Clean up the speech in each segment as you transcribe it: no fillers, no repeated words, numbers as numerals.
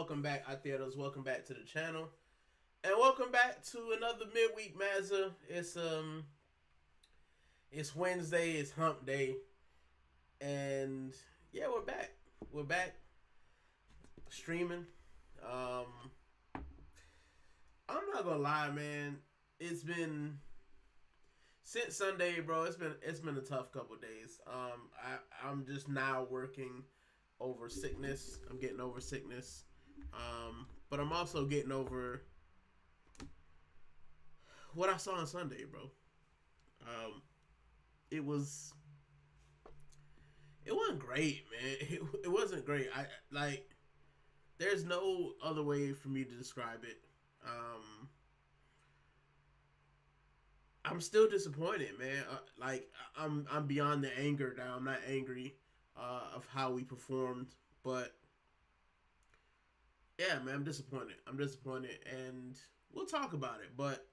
welcome back out there. Welcome back to the channel, and welcome back to another midweek Mazza. It's Wednesday. It's Hump Day, and yeah, we're back. We're back streaming. I'm not gonna lie, man. It's been since Sunday, bro. It's been a tough couple of days. I'm just now working over sickness. I'm getting over sickness. But I'm also getting over what I saw on Sunday, bro. It was it wasn't great, man. It wasn't great. There's no other way for me to describe it. I'm still disappointed, man. I'm beyond the anger now. I'm not angry of how we performed, but yeah, man, I'm disappointed. And we'll talk about it. But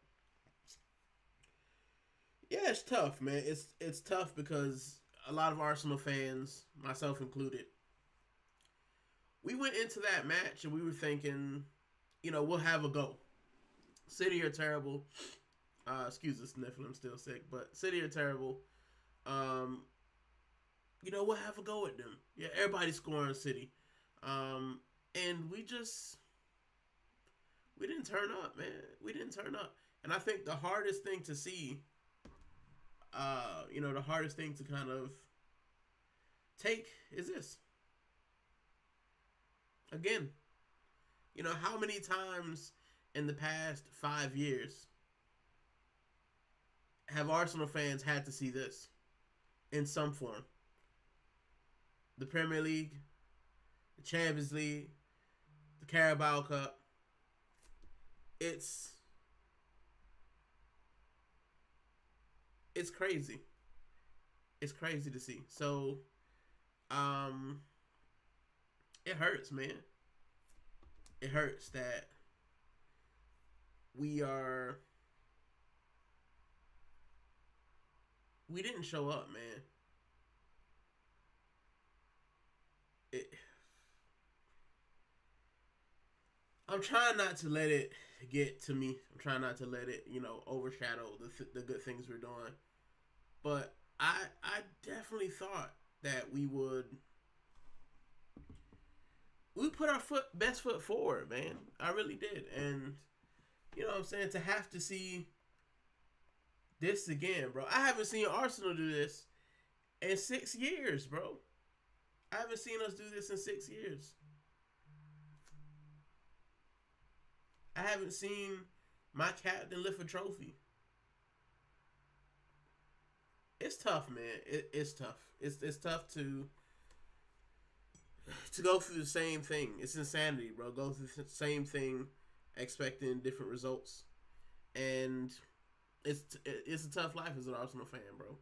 yeah, it's tough, man. It's tough because a lot of Arsenal fans, myself included, we went into that match and we were thinking, we'll have a go. City are terrible. Excuse the sniffle, I'm still sick, but City are terrible. We'll have a go at them. Yeah, everybody's scoring City. And we didn't turn up, man. We didn't turn up. And I think the hardest thing to see, the hardest thing to kind of take is this. Again, how many times in the past 5 years have Arsenal fans had to see this in some form? The Premier League, the Champions League, the Carabao Cup. It's crazy. It's crazy to see. So, it hurts, man. It hurts that we didn't show up, man. I'm trying not to let it get to me. I'm trying not to let it, overshadow the good things we're doing. But I definitely thought that we put our best foot forward, man. I really did. And you know what I'm saying, to have to see this again, bro. I haven't seen Arsenal do this in 6 years, bro. I haven't seen us do this in 6 years. I haven't seen my captain lift a trophy. It's tough, man. It's tough. It's tough to go through the same thing. It's insanity, bro. Go through the same thing, expecting different results, and it's a tough life as an Arsenal fan, bro.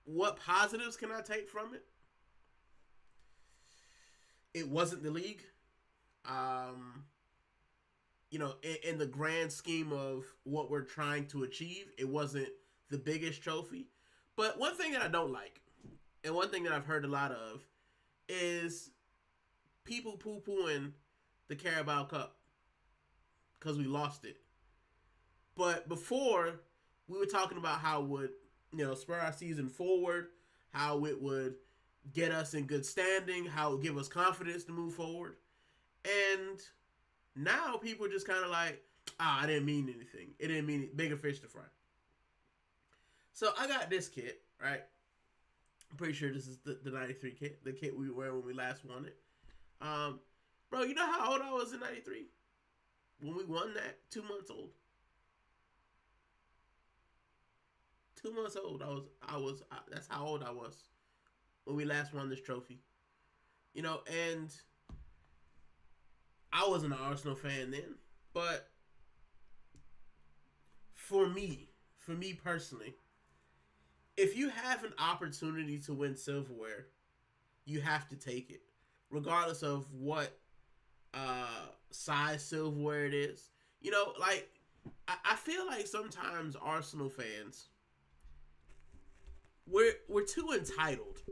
What positives can I take from it? It wasn't the league. In the grand scheme of what we're trying to achieve, it wasn't the biggest trophy. But one thing that I don't like, and one thing that I've heard a lot of, is people poo-pooing the Carabao Cup because we lost it. But before, we were talking about how it would, spur our season forward, how it would get us in good standing, how it would give us confidence to move forward. And now people are just kind of like, I didn't mean anything. It didn't mean it. Bigger fish to fry. So I got this kit, right? I'm pretty sure this is the 93 kit, the kit we were when we last won it. Bro, you know how old I was in 93? When we won that? 2 months old. 2 months old. That's how old I was when we last won this trophy. And I wasn't an Arsenal fan then, but for me personally, if you have an opportunity to win silverware, you have to take it, regardless of what size silverware it is. I feel like sometimes Arsenal fans, we're too entitled,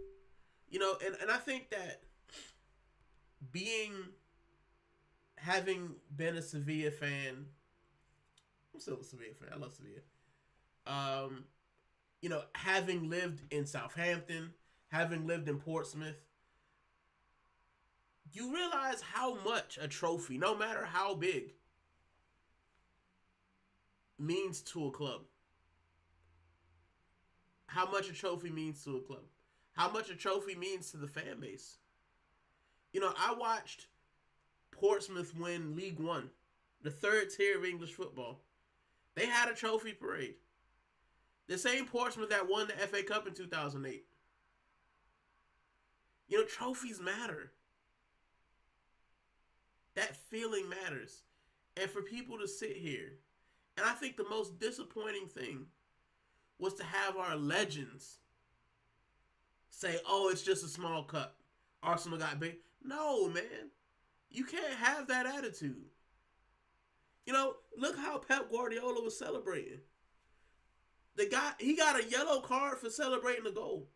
and I think that being having been a Sevilla fan, I'm still a Sevilla fan. I love Sevilla. Um, having lived in Southampton, having lived in Portsmouth, you realize how much a trophy, no matter how big, means to a club. How much a trophy means to a club. How much a trophy means to the fan base. I watched Portsmouth win League One, the third tier of English football. They had a trophy parade. The same Portsmouth that won the FA Cup in 2008. Trophies matter. That feeling matters. And for people to sit here, and I think the most disappointing thing was to have our legends say, oh, it's just a small cup. Arsenal got big. No, man. You can't have that attitude. Look how Pep Guardiola was celebrating. He got a yellow card for celebrating the goal.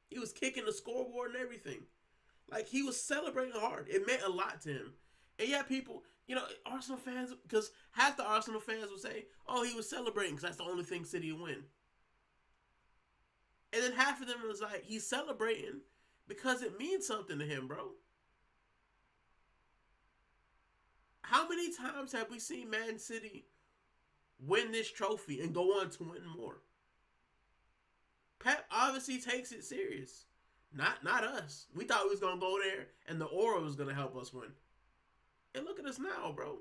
He was kicking the scoreboard and everything. Like, he was celebrating hard. It meant a lot to him. And yet people, Arsenal fans, because half the Arsenal fans would say, oh, he was celebrating because that's the only thing City will win. And then half of them was like, he's celebrating because it means something to him, bro. How many times have we seen Man City win this trophy and go on to win more? Pep obviously takes it serious. Not us. We thought we was going to go there and the aura was going to help us win. And look at us now, bro.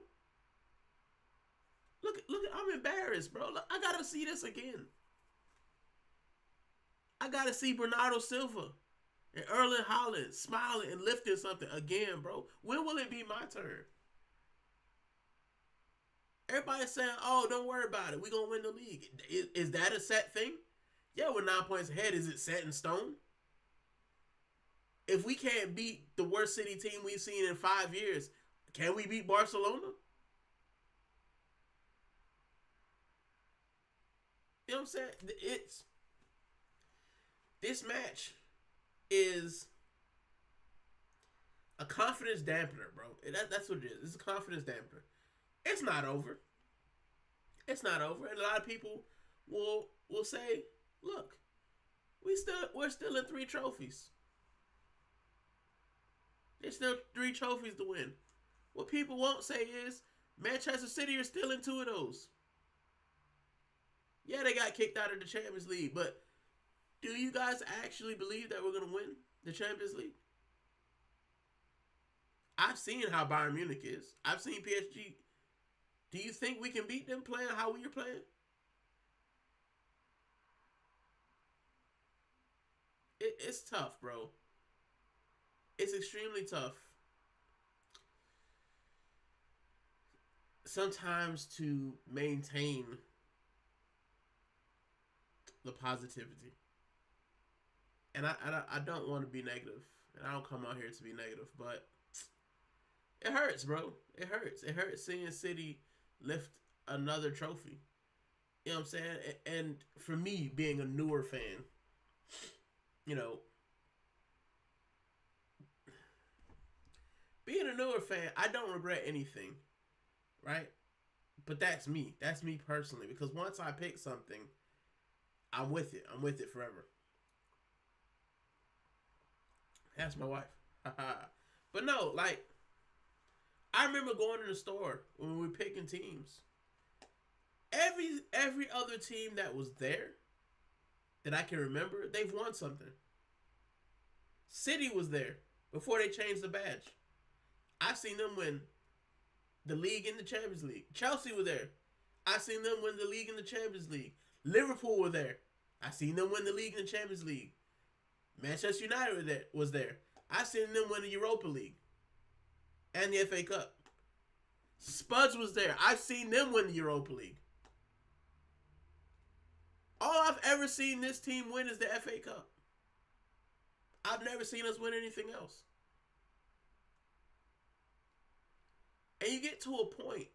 Look, I'm embarrassed, bro. Look, I got to see this again. I got to see Bernardo Silva and Erling Haaland smiling and lifting something again, bro. When will it be my turn? Everybody's saying, oh, don't worry about it. We're going to win the league. Is that a set thing? Yeah, we're 9 points ahead. Is it set in stone? If we can't beat the worst City team we've seen in 5 years, can we beat Barcelona? You know what I'm saying? This match is a confidence dampener, bro. That's what it is. It's a confidence dampener. It's not over. It's not over. And a lot of people will say, look, we're still in 3 trophies. There's still 3 trophies to win. What people won't say is Manchester City are still in 2 of those. Yeah, they got kicked out of the Champions League, but do you guys actually believe that we're going to win the Champions League? I've seen how Bayern Munich is. I've seen PSG. Do you think we can beat them playing how we are playing? It's tough, bro. It's extremely tough. Sometimes to maintain the positivity. And I don't want to be negative. And I don't come out here to be negative. But it hurts, bro. It hurts. It hurts seeing City lift another trophy. You know what I'm saying? And for me, being a newer fan, being a newer fan, I don't regret anything, right? But that's me. That's me personally. Because once I pick something, I'm with it. I'm with it forever. That's my wife. But no, like, I remember going to the store when we were picking teams. Every other team that was there that I can remember, they've won something. City was there before they changed the badge. I've seen them win the league and the Champions League. Chelsea were there. I've seen them win the league and the Champions League. Liverpool were there. I've seen them win the league and the Champions League. Manchester United was there. I've seen them win the Europa League and the FA Cup. Spuds was there. I've seen them win the Europa League. All I've ever seen this team win is the FA Cup. I've never seen us win anything else. And you get to a point,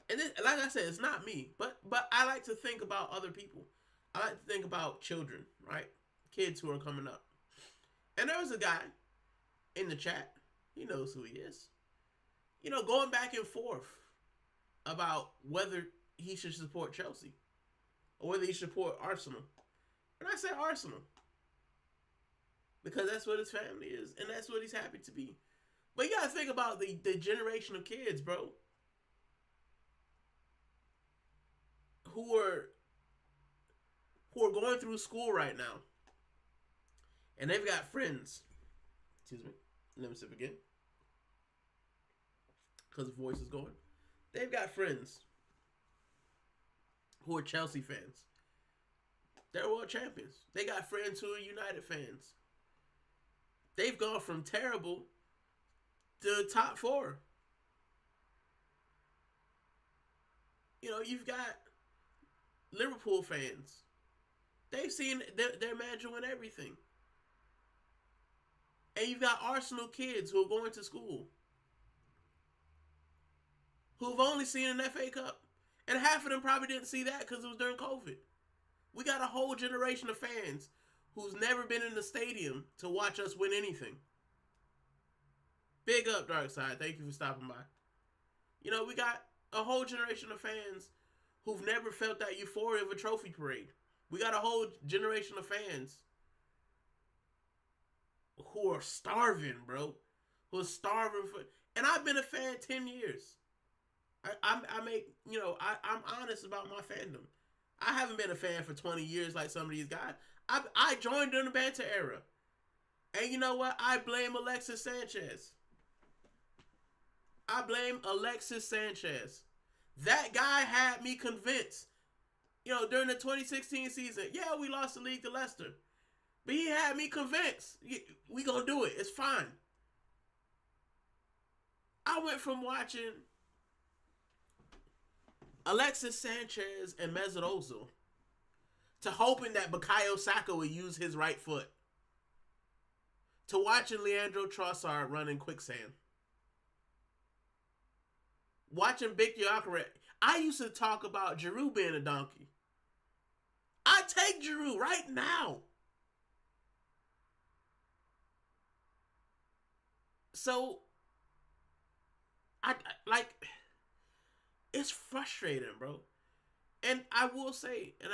and this, like I said, it's not me, but I like to think about other people. I like to think about children, right? Kids who are coming up. And there was a guy in the chat. He knows who he is. Going back and forth about whether he should support Chelsea or whether he should support Arsenal. And I said Arsenal because that's what his family is and that's what he's happy to be. But you gotta think about the generation of kids, bro, who are going through school right now, and they've got friends. Excuse me. Let me sip again, because the voice is going. They've got friends who are Chelsea fans. They're world champions. They got friends who are United fans. They've gone from terrible to top 4. You've got Liverpool fans. They've seen their manager win everything. And you've got Arsenal kids who are going to school who've only seen an FA Cup. And half of them probably didn't see that because it was during COVID. We got a whole generation of fans who's never been in the stadium to watch us win anything. Big up, Dark Side. Thank you for stopping by. We got a whole generation of fans who've never felt that euphoria of a trophy parade. We got a whole generation of fans who are starving, bro. Who are starving for... And I've been a fan 10 years. I'm honest about my fandom. I haven't been a fan for 20 years like some of these guys. I joined during the banter era. And you know what? I blame Alexis Sanchez. That guy had me convinced. During the 2016 season, yeah, we lost the league to Leicester. But he had me convinced. We gonna do it. It's fine. I went from watching Alexis Sanchez and Mesut Ozil to hoping that Bukayo Saka would use his right foot to watching Leandro Trossard run in quicksand. Watching Big Gyökeres. I used to talk about Giroud being a donkey. I take Giroud right now. So, it's frustrating, bro. And I will say, and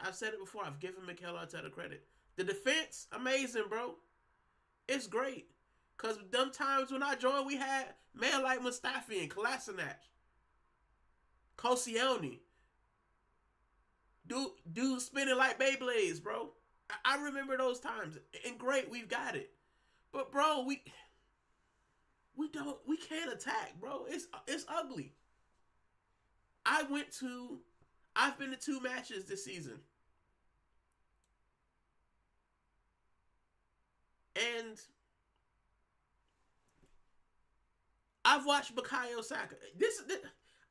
I've said it before, I've given Mikel Arteta credit. The defense, amazing, bro. It's great. Because them times when I joined, we had men like Mustafi and Kolasinac, Koscielny. Dude spinning like Beyblades, bro. I remember those times. And great, we've got it. But, bro, we can't attack, bro. It's ugly. I've been to 2 matches this season. And I've watched Bukayo Saka.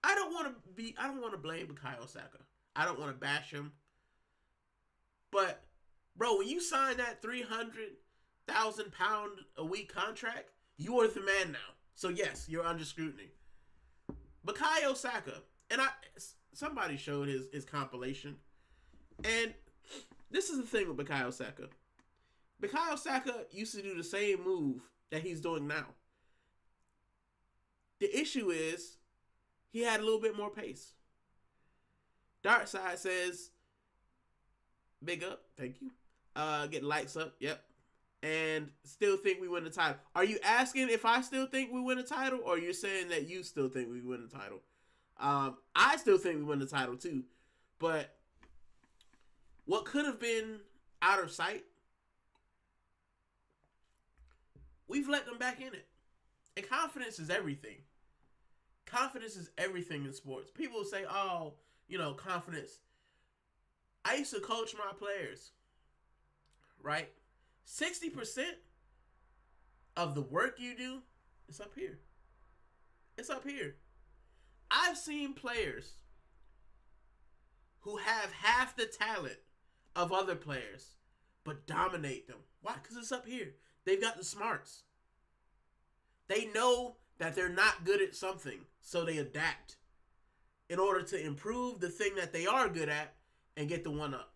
I don't want to blame Bukayo Saka. I don't want to bash him. But, bro, when you sign that £300,000 a week contract, you are the man now. So yes, you're under scrutiny. Bukayo Saka, and somebody showed his compilation, and this is the thing with Bukayo Saka. Bukayo Saka used to do the same move that he's doing now. The issue is he had a little bit more pace. Dark Side says, big up, thank you. Get likes up, yep. And still think we win the title. Are you asking if I still think we win the title, or you're saying that you still think we win the title? I still think we win the title too. But what could have been out of sight, we've let them back in it. And confidence is everything. Confidence is everything in sports. People say, oh, confidence. I used to coach my players, right? 60% of the work you do is up here. It's up here. I've seen players who have half the talent of other players, but dominate them. Why? Because it's up here. They've got the smarts. They know that they're not good at something, so they adapt in order to improve the thing that they are good at and get the one up.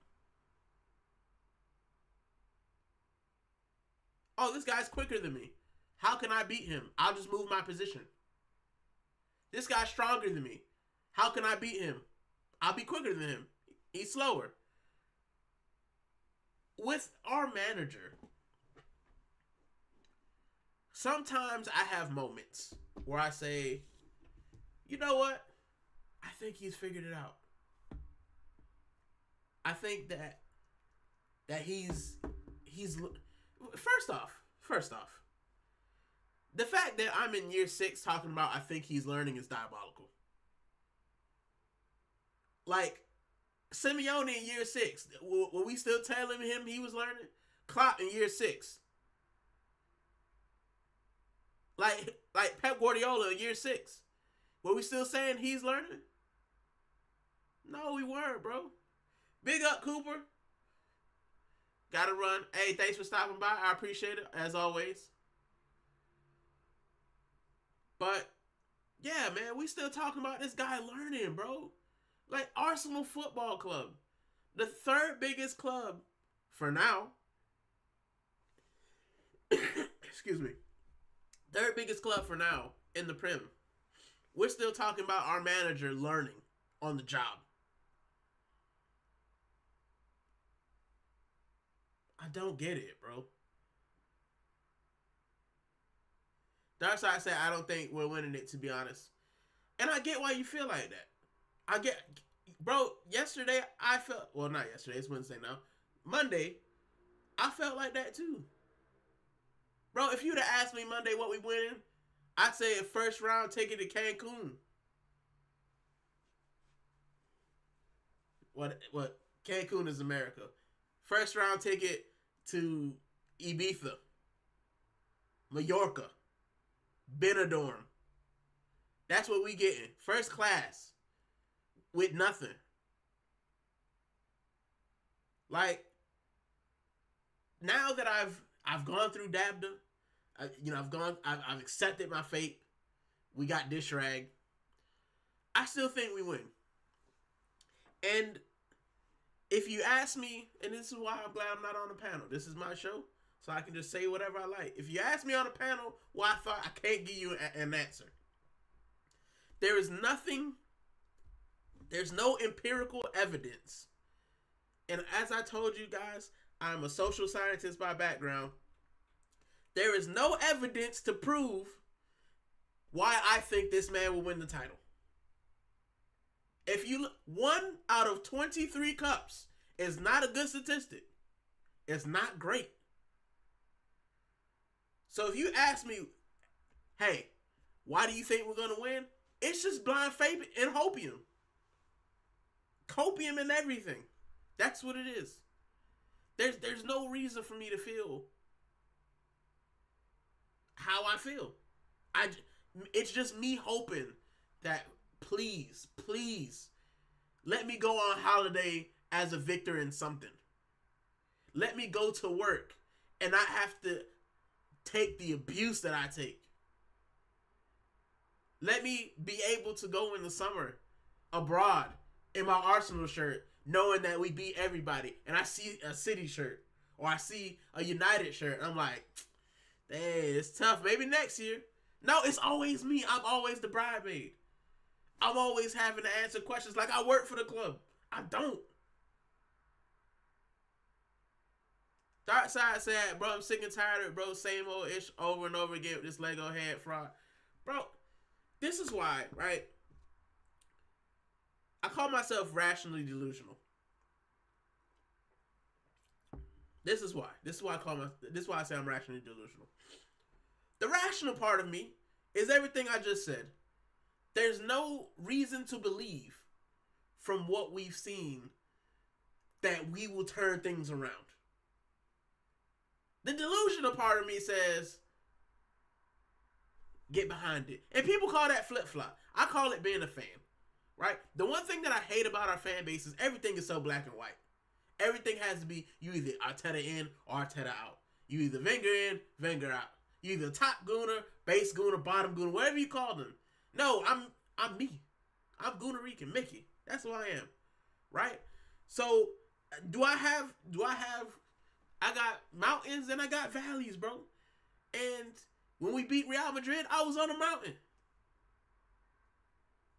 Oh, this guy's quicker than me. How can I beat him? I'll just move my position. This guy's stronger than me. How can I beat him? I'll be quicker than him. He's slower. With our manager, sometimes I have moments where I say, you know what? I think he's figured it out. I think that he's first off, the fact that I'm in year 6 talking about I think he's learning is diabolical. Like, Simeone in year 6, were we still telling him he was learning? Klopp in year 6. Like Pep Guardiola in year 6. Were we still saying he's learning? No, we weren't, bro. Big up, Cooper. Gotta run. Hey, thanks for stopping by. I appreciate it, as always. But, yeah, man, we still talking about this guy learning, bro. Like, Arsenal Football Club. The 3rd biggest club, for now. Excuse me. 3rd biggest club for now in the Prem. We're still talking about our manager learning on the job. I don't get it, bro. That's why I say I don't think we're winning it, to be honest. And I get why you feel like that. I get, bro, yesterday I felt, well, not yesterday, it's Wednesday now. Monday, I felt like that too. Bro, if you'd have asked me Monday what we winning, I'd say a first round ticket to Cancun. What? Cancun is America. First round ticket to Ibiza, Mallorca, Benidorm. That's what we getting. First class. With nothing. Like, now that I've gone through DABDA, I've accepted my fate. We got dish rag. I still think we win. And if you ask me, and this is why I'm glad I'm not on the panel. This is my show, so I can just say whatever I like. If you ask me on the panel why I thought, I can't give you an answer. There is nothing. There's no empirical evidence. And as I told you guys, I'm a social scientist by background. There is no evidence to prove why I think this man will win the title. If you look, 1 out of 23 cups is not a good statistic. It's not great. So if you ask me, hey, why do you think we're going to win? It's just blind faith and hopium. Copium and everything. That's what it is. There's no reason for me to feel how I feel. It's just me hoping that please let me go on holiday as a victor in something. Let me go to work and not have to take the abuse that I take. Let me be able to go in the summer abroad in my Arsenal shirt, knowing that we beat everybody, and I see a City shirt or I see a United shirt, I'm like, hey, it's tough. Maybe next year. No, it's always me. I'm always the bridesmaid. I'm always having to answer questions like I work for the club. I don't. Dark Side said, bro, I'm sick and tired of it, bro. Same old ish over and over again with this Lego head fraud. Bro, this is why, right? I call myself rationally delusional. This is why. This is why I say I'm rationally delusional. The rational part of me is everything I just said. There's no reason to believe from what we've seen that we will turn things around. The delusional part of me says, get behind it. And people call that flip-flop. I call it being a fan. Right? The one thing that I hate about our fan base is everything is so black and white. Everything has to be, you either Arteta in or Arteta out. You either Wenger in, Wenger out. You either top Gooner, base Gooner, bottom Gooner, whatever you call them. No, I'm me. I'm Gooner Rican, Mickey. That's who I am. Right? So, do I have I got mountains and I got valleys, bro. And when we beat Real Madrid, I was on a mountain.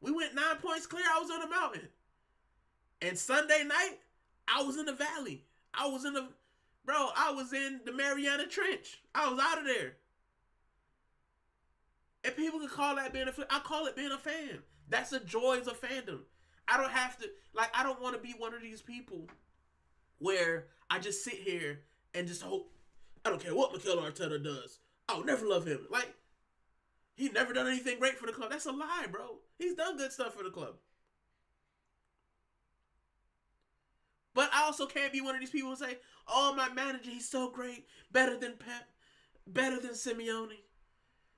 We went 9 points clear. I was on a mountain. And Sunday night, I was in the valley. I was in the Mariana Trench. I was out of there. And people could call that being a fan. I call it being a fan. That's the joys of fandom. I don't have to, I don't want to be one of these people where I just sit here and just hope, I don't care what Mikel Arteta does. I'll never love him. He never done anything great for the club. That's a lie, bro. He's done good stuff for the club. But I also can't be one of these people who say, oh, my manager, he's so great. Better than Pep. Better than Simeone.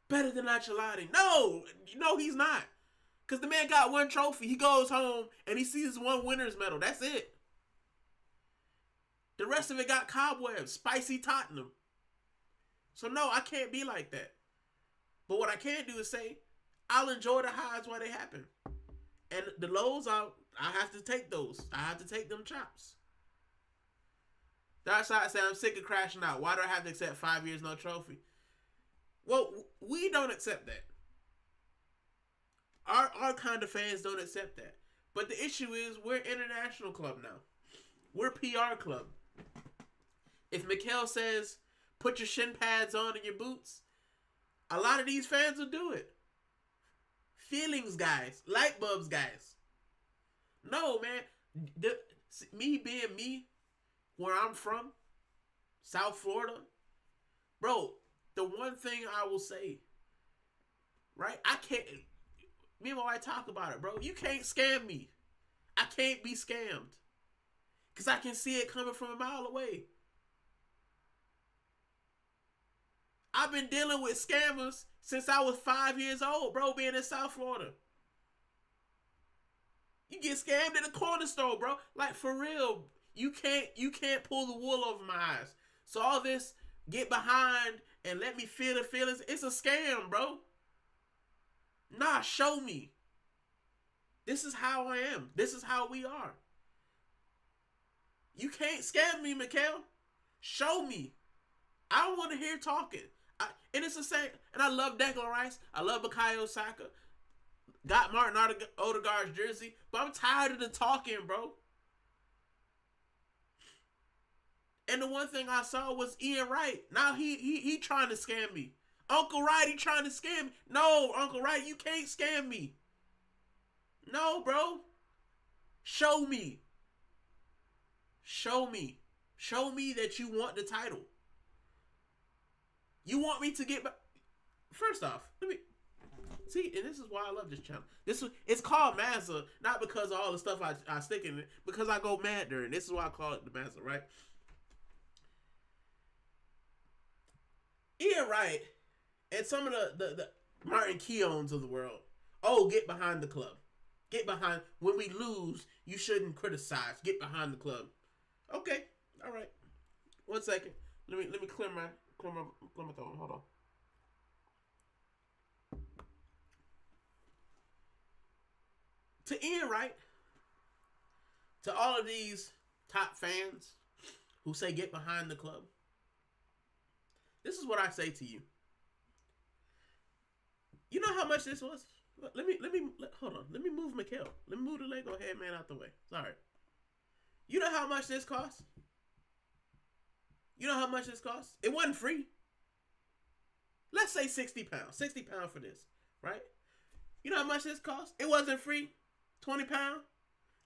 Better than Ancelotti. No, he's not. Because the man got one trophy. He goes home and he sees one winner's medal. That's it. The rest of it got cobwebs. Spicy Tottenham. So no, I can't be like that. But what I can do is say, I'll enjoy the highs while they happen. And the lows, I have to take those. I have to take them chops. That's why I say I'm sick of crashing out. Why do I have to accept 5 years, no trophy? Well, we don't accept that. Our kind of fans don't accept that. But the issue is we're an international club now. We're a PR club. If Mikel says, put your shin pads on and your boots, a lot of these fans will do it. Feelings guys. Light bulbs guys. No, man. Me being me, where I'm from, South Florida, bro, the one thing I will say, right? Me and my wife talk about it, bro. You can't scam me. I can't be scammed. Because I can see it coming from a mile away. I've been dealing with scammers since I was 5 years old, bro, being in South Florida. You get scammed in the corner store, bro. For real. You can't pull the wool over my eyes. So all this get behind and let me feel the feelings, it's a scam, bro. Nah, show me. This is how I am. This is how we are. You can't scam me, Mikel. Show me. I don't want to hear talking. And it's the same. And I love Declan Rice. I love Bukayo Saka. Got Martin Odegaard's jersey. But I'm tired of the talking, bro. And the one thing I saw was Ian Wright. Now he trying to scam me. Uncle Wright, he trying to scam me. No, Uncle Wright, you can't scam me. No, bro. Show me. Show me. Show me that you want the title. You want me to get back. First off, let me see, and this is why I love this channel. It's called Mazza, not because of all the stuff I stick in it, because I go mad during. This is why I call it the Mazza, right? Ian Wright and some of the Martin Keowns of the world. Oh, get behind the club. Get behind. When we lose, you shouldn't criticize. Get behind the club. Okay, all right. 1 second. Let me clear my throat. Hold on. To Ian Wright, to all of these top fans who say get behind the club, this is what I say to you. You know how much this was? Hold on. Let me move Mikel. Let me move the Lego head man out the way. Sorry. You know how much this cost? You know how much this cost? It wasn't free. Let's say 60 pounds. 60 pounds for this, right? You know how much this cost? It wasn't free. 20 pounds.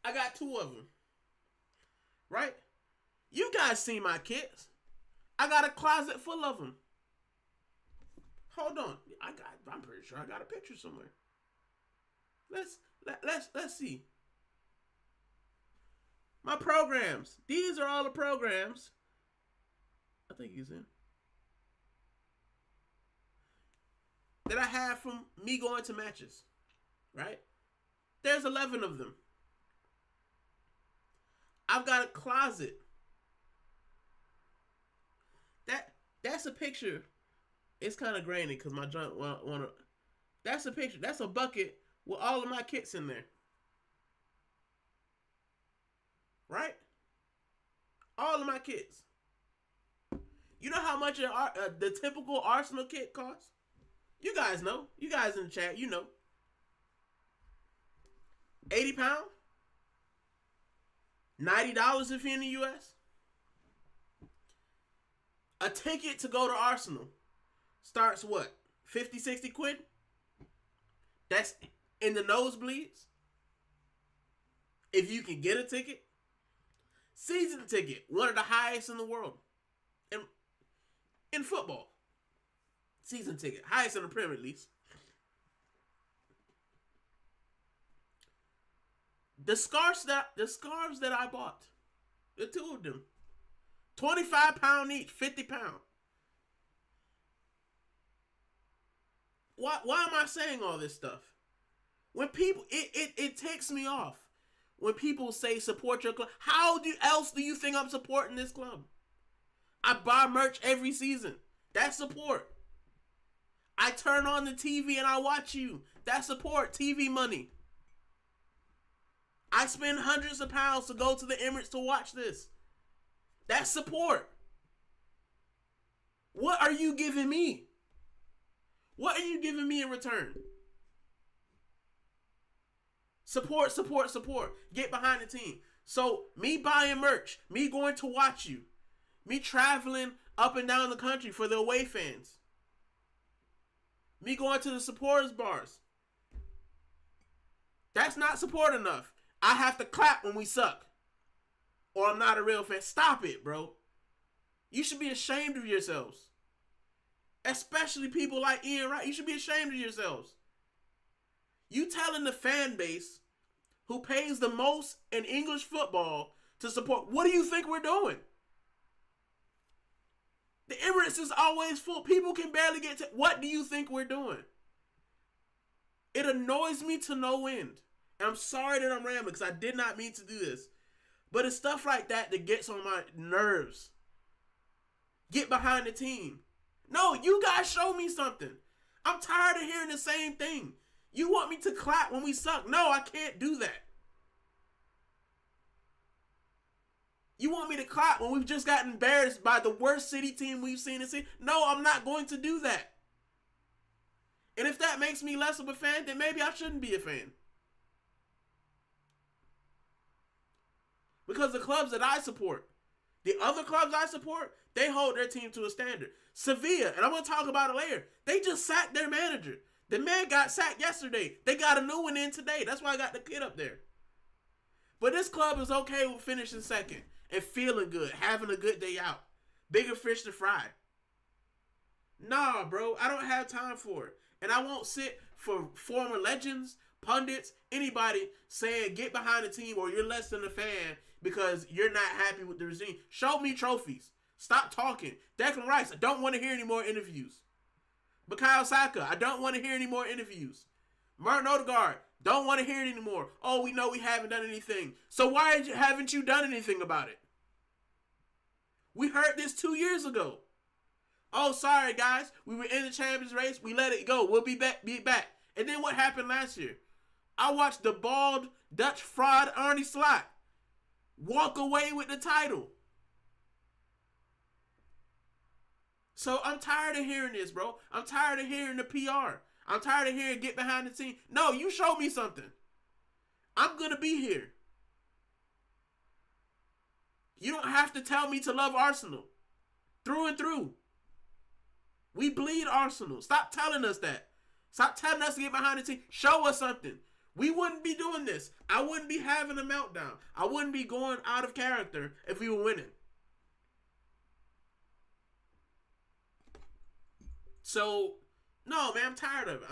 I got 2 of them. Right? You guys see my kits. I got a closet full of them. Hold on. I'm pretty sure I got a picture somewhere. Let's see. My programs. These are all the programs. I think he's in. That I have from me going to matches. Right? There's 11 of them. I've got a closet. That's a picture. It's kind of grainy because my joint wanna. That's a picture. That's a bucket with all of my kits in there. Right? All of my kits. You know how much the typical Arsenal kit costs? You guys know. You guys in the chat, you know. £80? $90 if you're in the US? A ticket to go to Arsenal starts what? 50, 60 quid? That's in the nosebleeds? If you can get a ticket? Season ticket, one of the highest in the world. In football. Season ticket, highest in the Premier at least. The scarves that I bought, the two of them, £25 each, £50. Why am I saying all this stuff? When people, it takes me off when people say support your club. How else do you think I'm supporting this club? I buy merch every season. That's support. I turn on the TV and I watch you. That's support. TV money. I spend hundreds of pounds to go to the Emirates to watch this. That's support. What are you giving me? What are you giving me in return? Support, support, support. Get behind the team. So, me buying merch, me going to watch you, me traveling up and down the country for the away fans, me going to the supporters bars. That's not support enough. I have to clap when we suck, or I'm not a real fan. Stop it, bro. You should be ashamed of yourselves. Especially people like Ian Wright. You should be ashamed of yourselves. You telling the fan base who pays the most in English football to support. What do you think we're doing? The Emirates is always full. People can barely get to. What do you think we're doing? It annoys me to no end. And I'm sorry that I'm rambling because I did not mean to do this. But it's stuff like that that gets on my nerves. Get behind the team. No, you guys show me something. I'm tired of hearing the same thing. You want me to clap when we suck? No, I can't do that. You want me to clap when we've just got embarrassed by the worst City team we've seen in City? No, I'm not going to do that. And if that makes me less of a fan, then maybe I shouldn't be a fan. Because the clubs that I support, the other clubs I support, they hold their team to a standard. Sevilla, and I'm going to talk about it later, they just sacked their manager. The man got sacked yesterday. They got a new one in today. That's why I got the kid up there. But this club is okay with finishing second and feeling good, having a good day out. Bigger fish to fry. Nah, bro, I don't have time for it. And I won't sit for former legends, pundits, anybody saying get behind the team or you're less than a fan because you're not happy with the regime. Show me trophies. Stop talking. Declan Rice, I don't want to hear any more interviews. Bukayo Saka, I don't want to hear any more interviews. Martin Odegaard, don't want to hear it anymore. Oh, we know we haven't done anything. So why haven't you done anything about it? We heard this 2 years ago. Oh, sorry, guys. We were in the Champions race. We let it go. We'll be back. And then what happened last year? I watched the bald Dutch fraud Arne Slot walk away with the title. So I'm tired of hearing this, bro. I'm tired of hearing the PR. I'm tired of hearing get behind the team. No, you show me something. I'm going to be here. You don't have to tell me to love Arsenal. Through and through. We bleed Arsenal. Stop telling us that. Stop telling us to get behind the team. Show us something. We wouldn't be doing this. I wouldn't be having a meltdown. I wouldn't be going out of character if we were winning. So, no, man, I'm tired of it.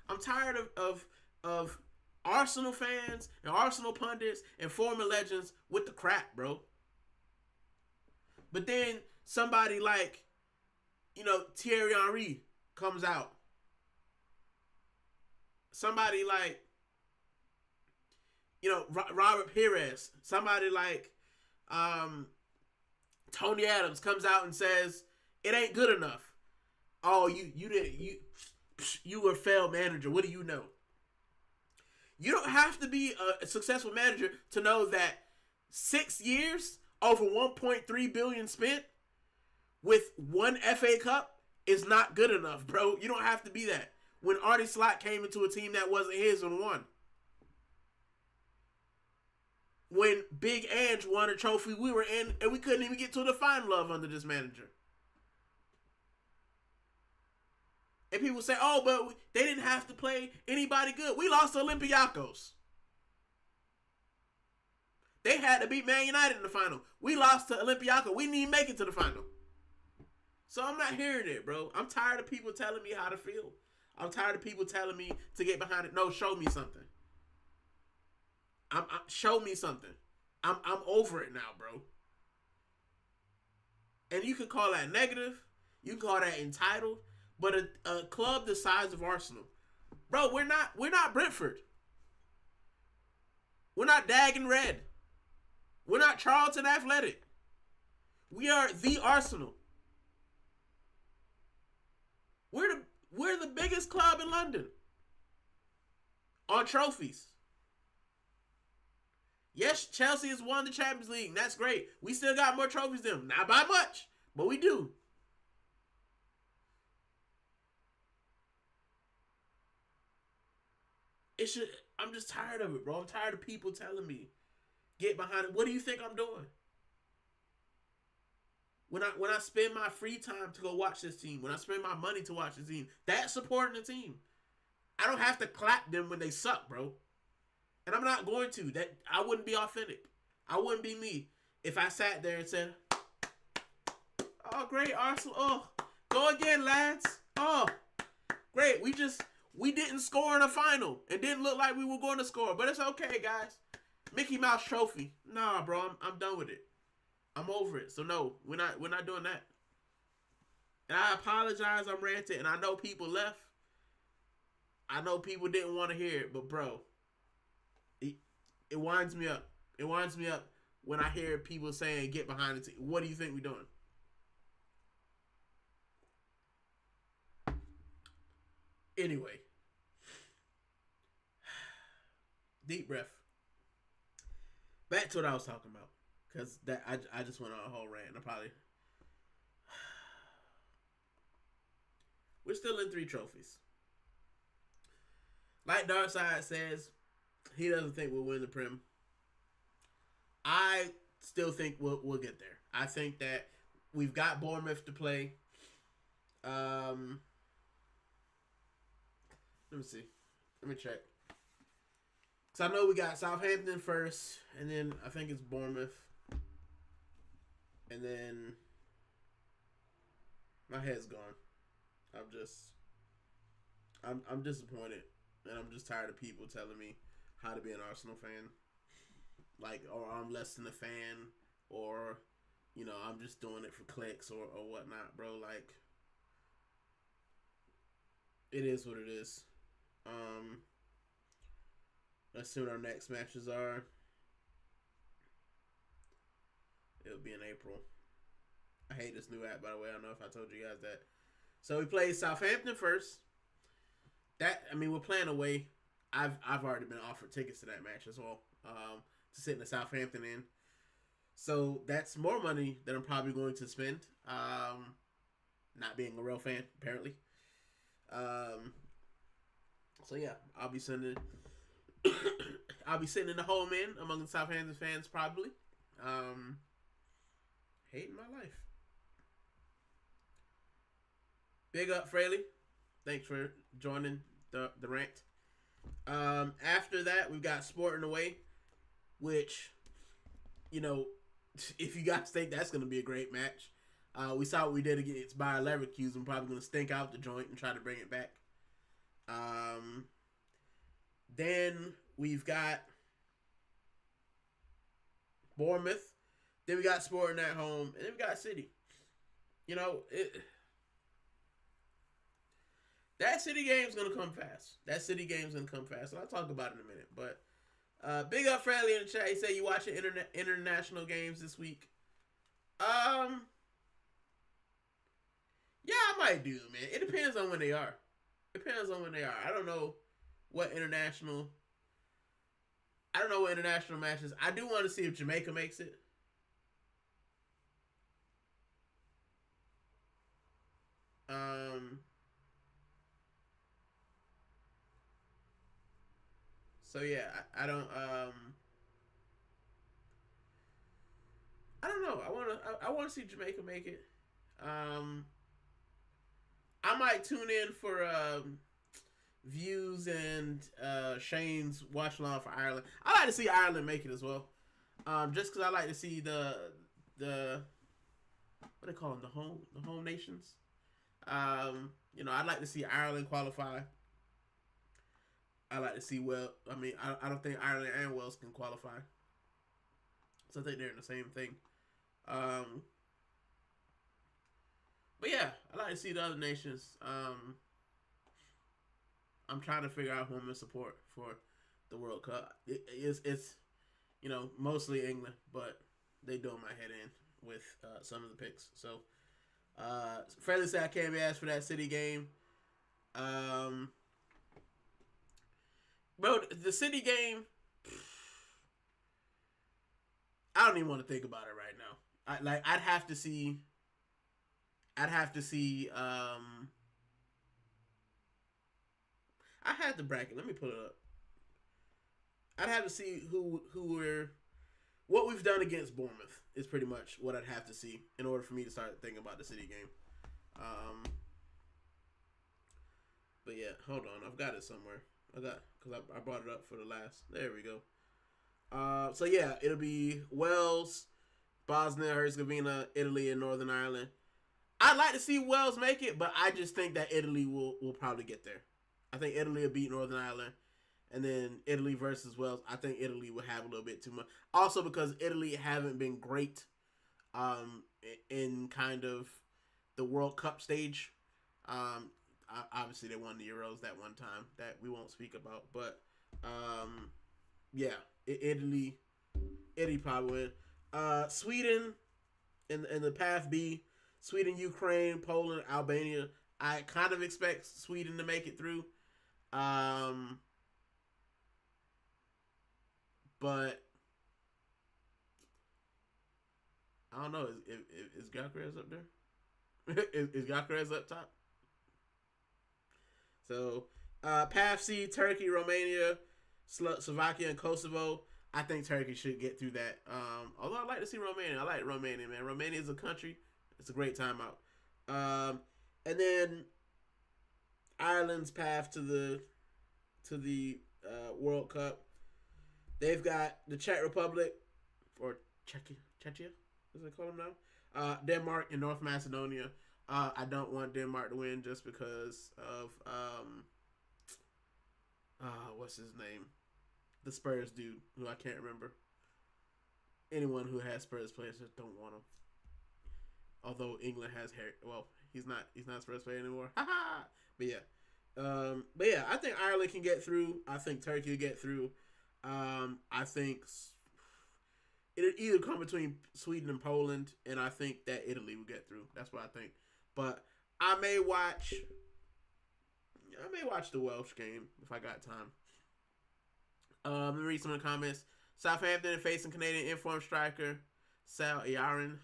I'm tired of Arsenal fans and Arsenal pundits and former legends with the crap, bro. But then somebody like, Thierry Henry comes out. Somebody like, Robert Pires. Somebody like Tony Adams comes out and says, it ain't good enough. Oh, you were a failed manager. What do you know? You don't have to be a successful manager to know that 6 years, over 1.3 billion spent, with one FA Cup is not good enough, bro. You don't have to be that. When Artie Slot came into a team that wasn't his and won. When Big Ange won a trophy, we were in and we couldn't even get to the final of under this manager. And people say, oh, but they didn't have to play anybody good. We lost to Olympiacos. They had to beat Man United in the final. We lost to Olympiacos. We didn't even make it to the final. So I'm not hearing it, bro. I'm tired of people telling me how to feel. I'm tired of people telling me to get behind it. No, show me something. Show me something. I'm over it now, bro. And you can call that negative. You can call that entitled. But a club the size of Arsenal, bro, we're not Brentford. We're not Dagon Red. We're not Charlton Athletic. We are the Arsenal. We're the biggest club in London on trophies. Yes, Chelsea has won the Champions League. That's great. We still got more trophies than them. Not by much, but we do. I'm just tired of it, bro. I'm tired of people telling me, get behind it. What do you think I'm doing? When I spend my free time to go watch this team, when I spend my money to watch this team, that's supporting the team. I don't have to clap them when they suck, bro. And I'm not going to. That I wouldn't be authentic. I wouldn't be me if I sat there and said, oh, great, Arsenal. Oh, go again, lads. Oh, great. We didn't score in the final. It didn't look like we were going to score, but it's okay, guys. Mickey Mouse Trophy. Nah, bro, I'm done with it. I'm over it. So no, we're not doing that. And I apologize. I'm ranting, and I know people left. I know people didn't want to hear it, but bro, it winds me up. It winds me up when I hear people saying, "Get behind the team." What do you think we're doing? Anyway. Deep breath. Back to what I was talking about, because that I just went on a whole rant. We're still in 3 trophies. Like Darkside says, he doesn't think we'll win the Prem. I still think we'll get there. I think that we've got Bournemouth to play. Let me see. Let me check. So I know we got Southampton first, and then I think it's Bournemouth, and then my head's gone. I'm disappointed, and I'm just tired of people telling me how to be an Arsenal fan, like, or I'm less than a fan, or I'm just doing it for clicks or whatnot, bro. Like, it is what it is. Let's see what our next matches are. It'll be in April. I hate this new app, by the way. I don't know if I told you guys that. So we played Southampton first. We're playing away. I've already been offered tickets to that match as well. To sit in the Southampton end. So that's more money that I'm probably going to spend. Not being a real fan, apparently. So yeah, I'll be sitting in the home end among the Southampton fans, probably. Hating my life. Big up, Fraley. Thanks for joining the rant. After that, we've got Sporting Away, which, if you guys think that's going to be a great match, we saw what we did against Bayer Leverkusen. I'm probably going to stink out the joint and try to bring it back. Then we've got Bournemouth. Then we got Sporting at home. And then we got City. That City game's going to come fast. And I'll talk about it in a minute. But big up Bradley in the chat. He said you watching international games this week. Yeah, I might do, man. It depends on when they are. I don't know what international matches. I do want to see if Jamaica makes it. So yeah, I don't know. I want to see Jamaica make it. Um, I might tune in for views and Shane's watch along for Ireland. I like to see Ireland make it as well. Just because I like to see the what they call them, the home nations. I'd like to see Ireland qualify. I like to see I don't think Ireland and Wales can qualify, so I think they're in the same thing. Um, but yeah, I like to see the other nations. I'm trying to figure out who I'm gonna support for the World Cup. It's mostly England, but they doing my head in with some of the picks. So fairly sad I can't be asked for that City game. Bro, the City game, I don't even want to think about it right now. I'd have to see. I'd have to see. I had the bracket. Let me pull it up. I'd have to see who we're what we've done against Bournemouth is pretty much what I'd have to see in order for me to start thinking about the City game. But yeah, hold on, I've got it somewhere. Because I brought it up for the last. There we go. So yeah, it'll be Wales, Bosnia Herzegovina, Italy, and Northern Ireland. I'd like to see Wales make it, but I just think that Italy will probably get there. I think Italy will beat Northern Ireland, and then Italy versus Wales. I think Italy will have a little bit too much. Also because Italy haven't been great in kind of the World Cup stage. Obviously, they won the Euros that one time that we won't speak about, but yeah, Italy probably win. Sweden in the path B. Sweden, Ukraine, Poland, Albania. I kind of expect Sweden to make it through. But I don't know. Is Gyökeres up there? is Gyökeres up top? So, Path C, Turkey, Romania, Slovakia, and Kosovo. I think Turkey should get through that. Although I like to see Romania. I like Romania, man. Romania is a country. It's a great time out. And then Ireland's path to the World Cup. They've got the Czech Republic, or Czechia, as they call them now. Denmark and North Macedonia. I don't want Denmark to win just because of what's his name, the Spurs dude who I can't remember. Anyone who has Spurs players just don't want him. Although England has Harry, well, he's not a Spurs player anymore. But yeah, I think Ireland can get through. I think Turkey will get through. I think it'll either come between Sweden and Poland, and I think that Italy will get through. That's what I think. But I may watch the Welsh game if I got time. Let me read some of the comments. Southampton facing Canadian informed striker Sal Yarin.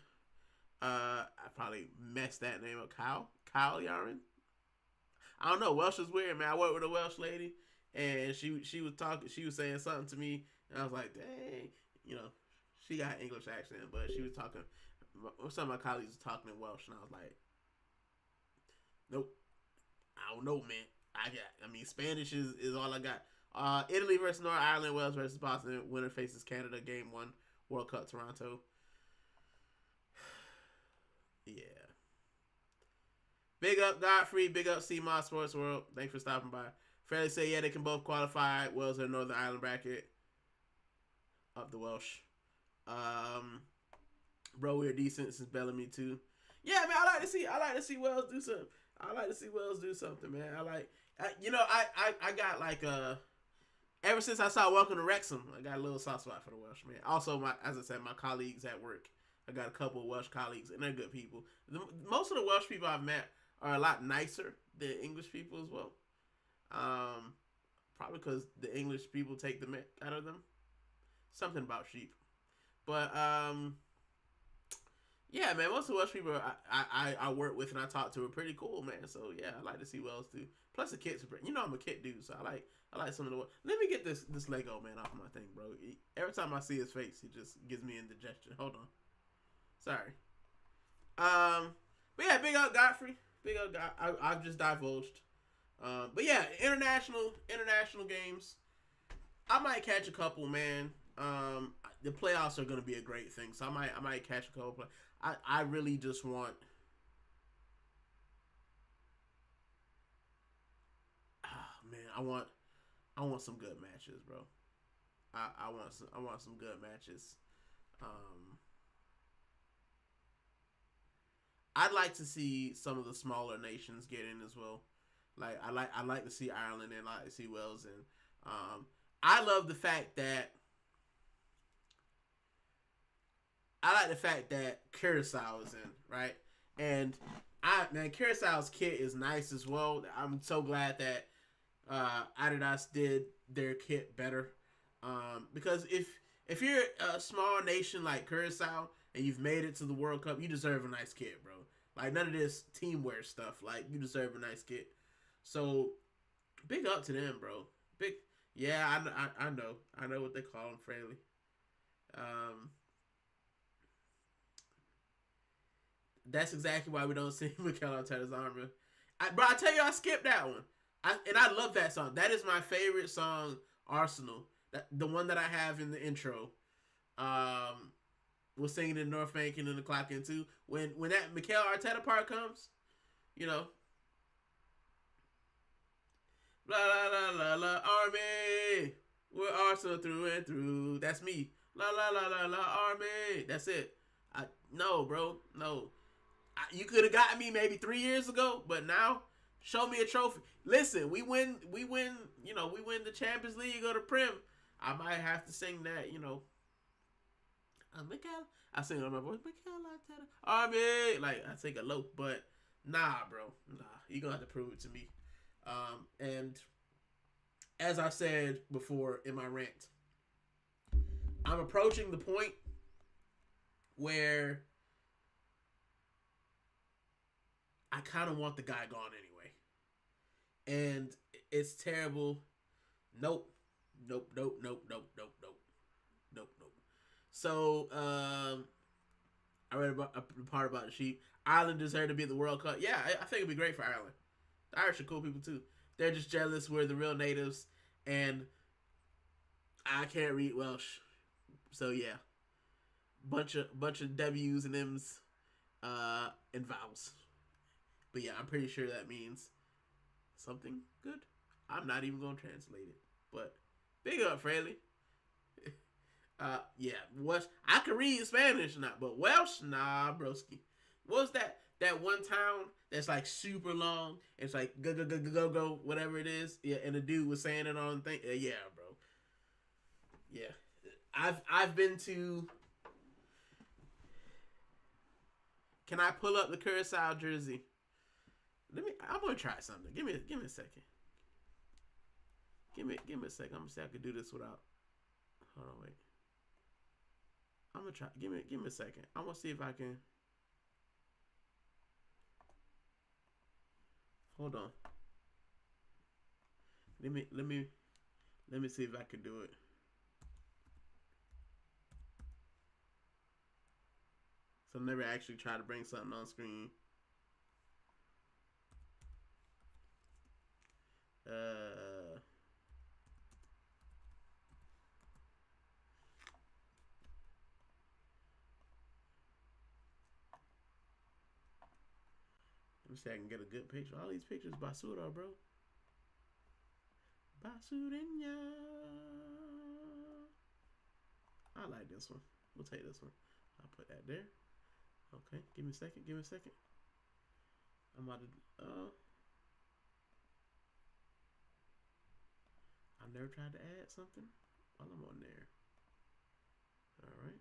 I probably messed that name up. Kyle Yarin. I don't know. Welsh is weird, man. I worked with a Welsh lady, and she was talking. She was saying something to me, and I was like, dang, she got an English accent, but she was talking. Some of my colleagues were talking in Welsh, and I was like, nope. I don't know, man. Spanish is all I got. Italy versus Northern Ireland, Wales versus Boston. Winner faces Canada. Game 1, World Cup, Toronto. Yeah. Big up Godfrey. Big up CMOS Sports World. Thanks for stopping by. Fairly say, yeah, they can both qualify. Wales and Northern Ireland bracket. Up the Welsh. Bro, we're decent since Bellamy too. Yeah, man, I like to see Wales do something. Man. I got like ever since I saw Welcome to Wrexham, I got a little soft spot for the Welsh, man. Also, as I said, my colleagues at work. I got a couple of Welsh colleagues, and they're good people. Most of the Welsh people I've met are a lot nicer than English people as well. Probably because the English people take the milk out of them. Something about sheep. But, Yeah, man. Most of Welsh people I work with and I talk to are pretty cool, man. So yeah, I like to see Welsh too. Plus the kids, you know, I'm a kid dude, so I like some of the. Let me get this Lego man off my thing, bro. Every time I see his face, he just gives me indigestion. Hold on, sorry. But yeah, big up Godfrey. Big up God. I've just divulged. But yeah, international games. I might catch a couple, man. The playoffs are gonna be a great thing, so I might catch a couple. I really just want. Oh, man, I want some good matches, bro. I want some good matches. Um, I'd like to see some of the smaller nations get in as well. Like I like to see Ireland and I like to see Wales and I love the fact that I like the fact that Curacao is in, right? And Curaçao's kit is nice as well. I'm so glad that Adidas did their kit better. Because if you're a small nation like Curacao and you've made it to the World Cup, you deserve a nice kit, bro. Like none of this teamwear stuff. Like you deserve a nice kit. So big up to them, bro. Big, yeah. I know what they call them, Fraley. Um, that's exactly why we don't see Mikel Arteta's armor. Bro, I tell you, I skipped that one. I love that song. That is my favorite song, Arsenal. The one that I have in the intro. Um, was singing in North Banking and the clock in too. When that Mikel Arteta part comes, you know, la la la la la army, we're Arsenal through and through. That's me. La la la la la army. That's it. No, bro, no. You could have gotten me maybe 3 years ago, but now show me a trophy. Listen, we win. We win the Champions League or the Prem. I might have to sing that. Mikel. I sing on my voice. Mikel Arteta. Army. Like I take a low, but nah, bro. Nah, you gonna have to prove it to me. And as I said before in my rant, I'm approaching the point where I kind of want the guy gone anyway. And it's terrible. Nope. Nope. Nope. Nope. Nope. Nope. Nope. Nope. Nope. So, I read about a part about the sheep. Ireland deserved to be at the World Cup. Yeah, I think it'd be great for Ireland. The Irish are cool people too. They're just jealous we're the real natives, and I can't read Welsh, so yeah, bunch of W's and M's, and vowels. But yeah, I'm pretty sure that means something good. I'm not even gonna translate it, but big up, Fraley. Yeah, Welsh. I can read Spanish now, but Welsh, nah, broski. What's that one town that's like super long? It's like go go go go go go whatever it is. Yeah, and the dude was saying it on thing. Yeah, bro. Yeah, I've been to. Can I pull up the Curacao jersey? I'm gonna try something. Give me a second. Give me a second. I'm gonna see if I can do this without. Hold on, wait. I'm gonna try. Give me a second. I'm gonna see if I can. Hold on. Let me see if I can do it. So I've never actually tried to bring something on screen. Let me see if I can get a good picture. All these pictures basura, bro. Basurenya. I like this one. We'll take this one. I'll put that there. Okay, give me a second. Give me a second. I'm about to. I've never tried to add something while I'm on there. All right.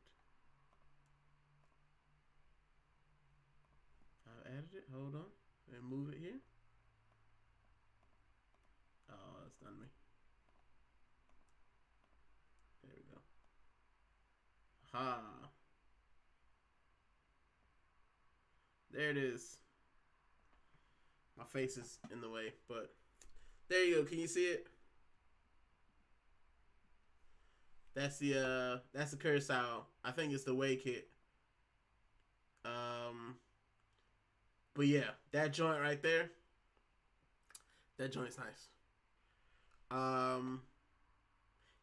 I've added it. Hold on. And move it here. Oh, it's done me. There we go. Ha. There it is. My face is in the way, but there you go. Can you see it? That's the Curacao. I think it's the Way kit. But yeah, that joint right there. That joint's nice.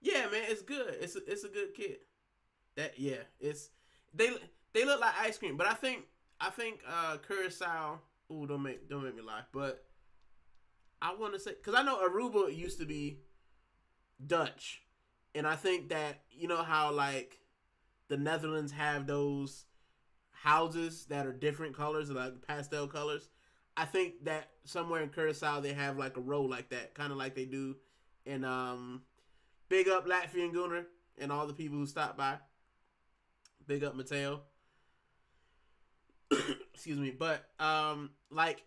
Yeah, man, it's good. It's a good kit. That yeah, it's they they look like ice cream, but I think Curacao. Ooh, don't make me lie, but I want to say because I know Aruba used to be Dutch, and I think that you know how like the Netherlands have those houses that are different colors, like pastel colors. I think that somewhere in Curacao they have like a row like that, kind of like they do in Big up Latvian Gooner and all the people who stopped by. Big up Mateo. Excuse me, but like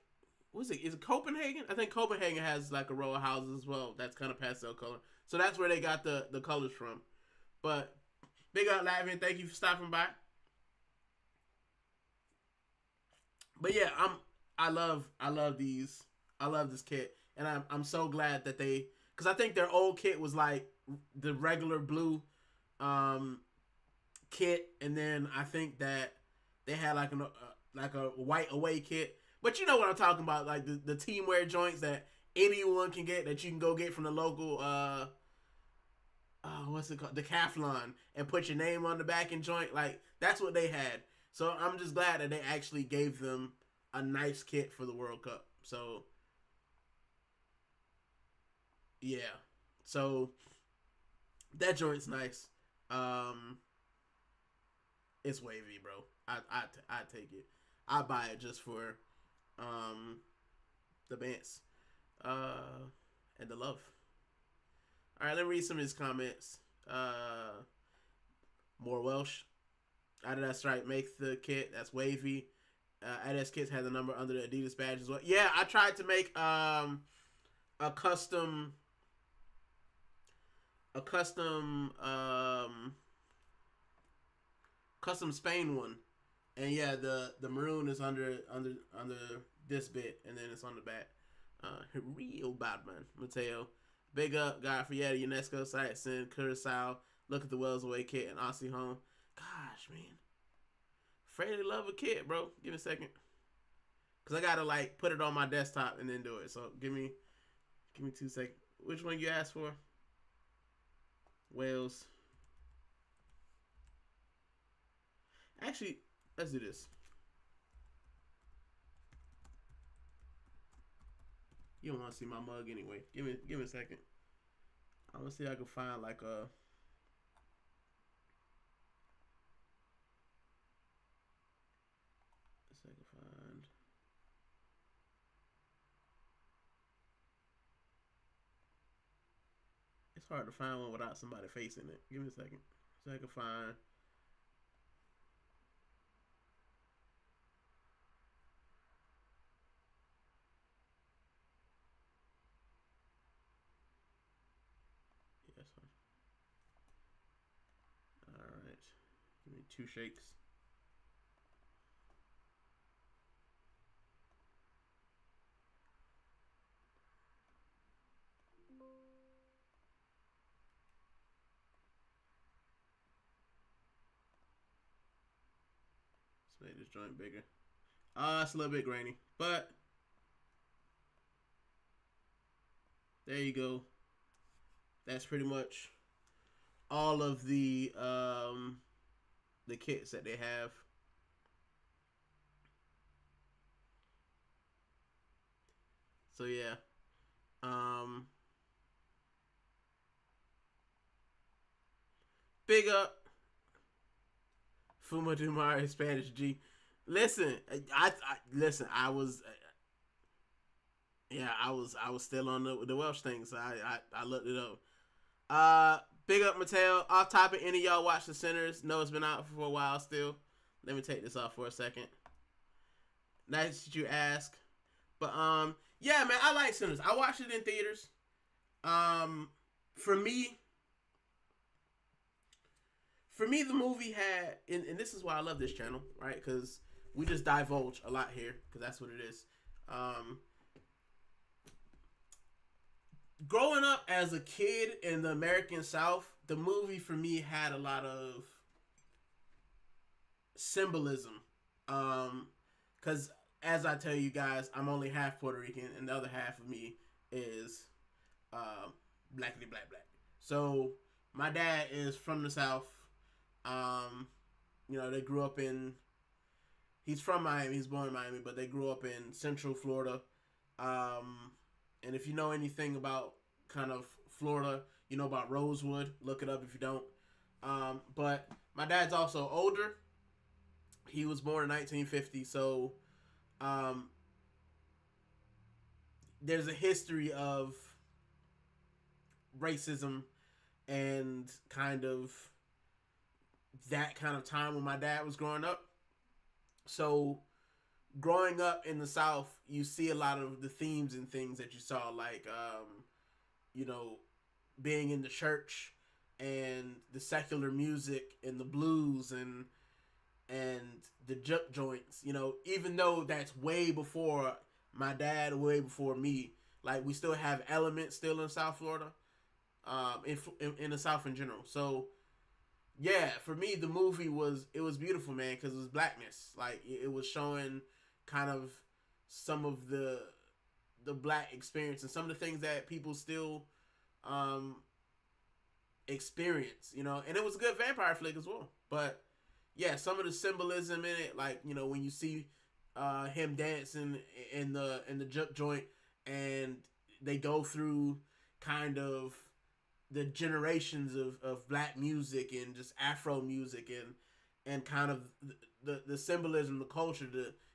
what's it? Is it Copenhagen? I think Copenhagen has like a row of houses as well. That's kind of pastel color. So that's where they got the colors from. But big up Latvian, thank you for stopping by. But yeah, I love this kit, and I'm so glad that they because I think their old kit was like the regular blue um kit, and then I think that they had like a white away kit. But you know what I'm talking about, like the teamwear joints that anyone can get that you can go get from the local what's it called, decathlon, and put your name on the back and joint. Like that's what they had. So I'm just glad that they actually gave them a nice kit for the World Cup. So yeah, so that joint's nice. Um, it's wavy, bro. I take it. I buy it just for um the bands and the love. All right, let me read some of his comments. More Welsh. Adidas right make the kit. That's wavy. Adidas kits has a number under the Adidas badge as well. Yeah, I tried to make a custom a custom custom Spain one, and yeah, the maroon is under this bit, and then it's on the back. Real bad man, Mateo. Big up, guy for UNESCO site, send Curacao. Look at the Wells Away kit and Aussie home. Gosh, man, Freddie love a kit, bro. Give me a second, cause I gotta like put it on my desktop and then do it. So give me 2 seconds. Which one you asked for? Wales. Actually, let's do this. You don't want to see my mug anyway. Give me a second. I'm gonna see if I can find like a. Let's see if I can find. It's hard to find one without somebody facing it. Give me a second. So I can find. Yes. All right. Give me 2 shakes. Let's make this joint bigger. It's a little bit grainy, but there you go. That's pretty much all of the kits that they have. So yeah. Um Big up Fuma Dumari Spanish G. Listen, I listen, I was still on the Welsh thing, so I looked it up. Big up Mattel. Off topic, any of y'all watch The Sinners? No, it's been out for a while still. Let me take this off for a second. Nice that you ask. But yeah, man, I like Sinners. I watched it in theaters. For me, the movie had, and this is why I love this channel, right? Because we just divulge a lot here because that's what it is. Growing up as a kid in the American South, the movie for me had a lot of symbolism. Because as I tell you guys, I'm only half Puerto Rican, and the other half of me is blackity black black. So my dad is from the South. They grew up in. He's from Miami. He's born in Miami, but they grew up in Central Florida. And if you know anything about kind of Florida, you know about Rosewood. Look it up if you don't. But my dad's also older. He was born in 1950, so there's a history of racism and kind of that kind of time when my dad was growing up. So growing up in the South, you see a lot of the themes and things that you saw, like being in the church and the secular music and the blues and the juke joints. Even though that's way before my dad, way before me, like we still have elements still in South Florida, in the South in general. So yeah, for me the movie was beautiful, man, because it was blackness. Like it was showing kind of some of the black experience and some of the things that people still experience, and it was a good vampire flick as well. But yeah, some of the symbolism in it, like when you see him dancing in the juke joint, and they go through kind of the generations of black music and just Afro music and kind of the symbolism, the culture,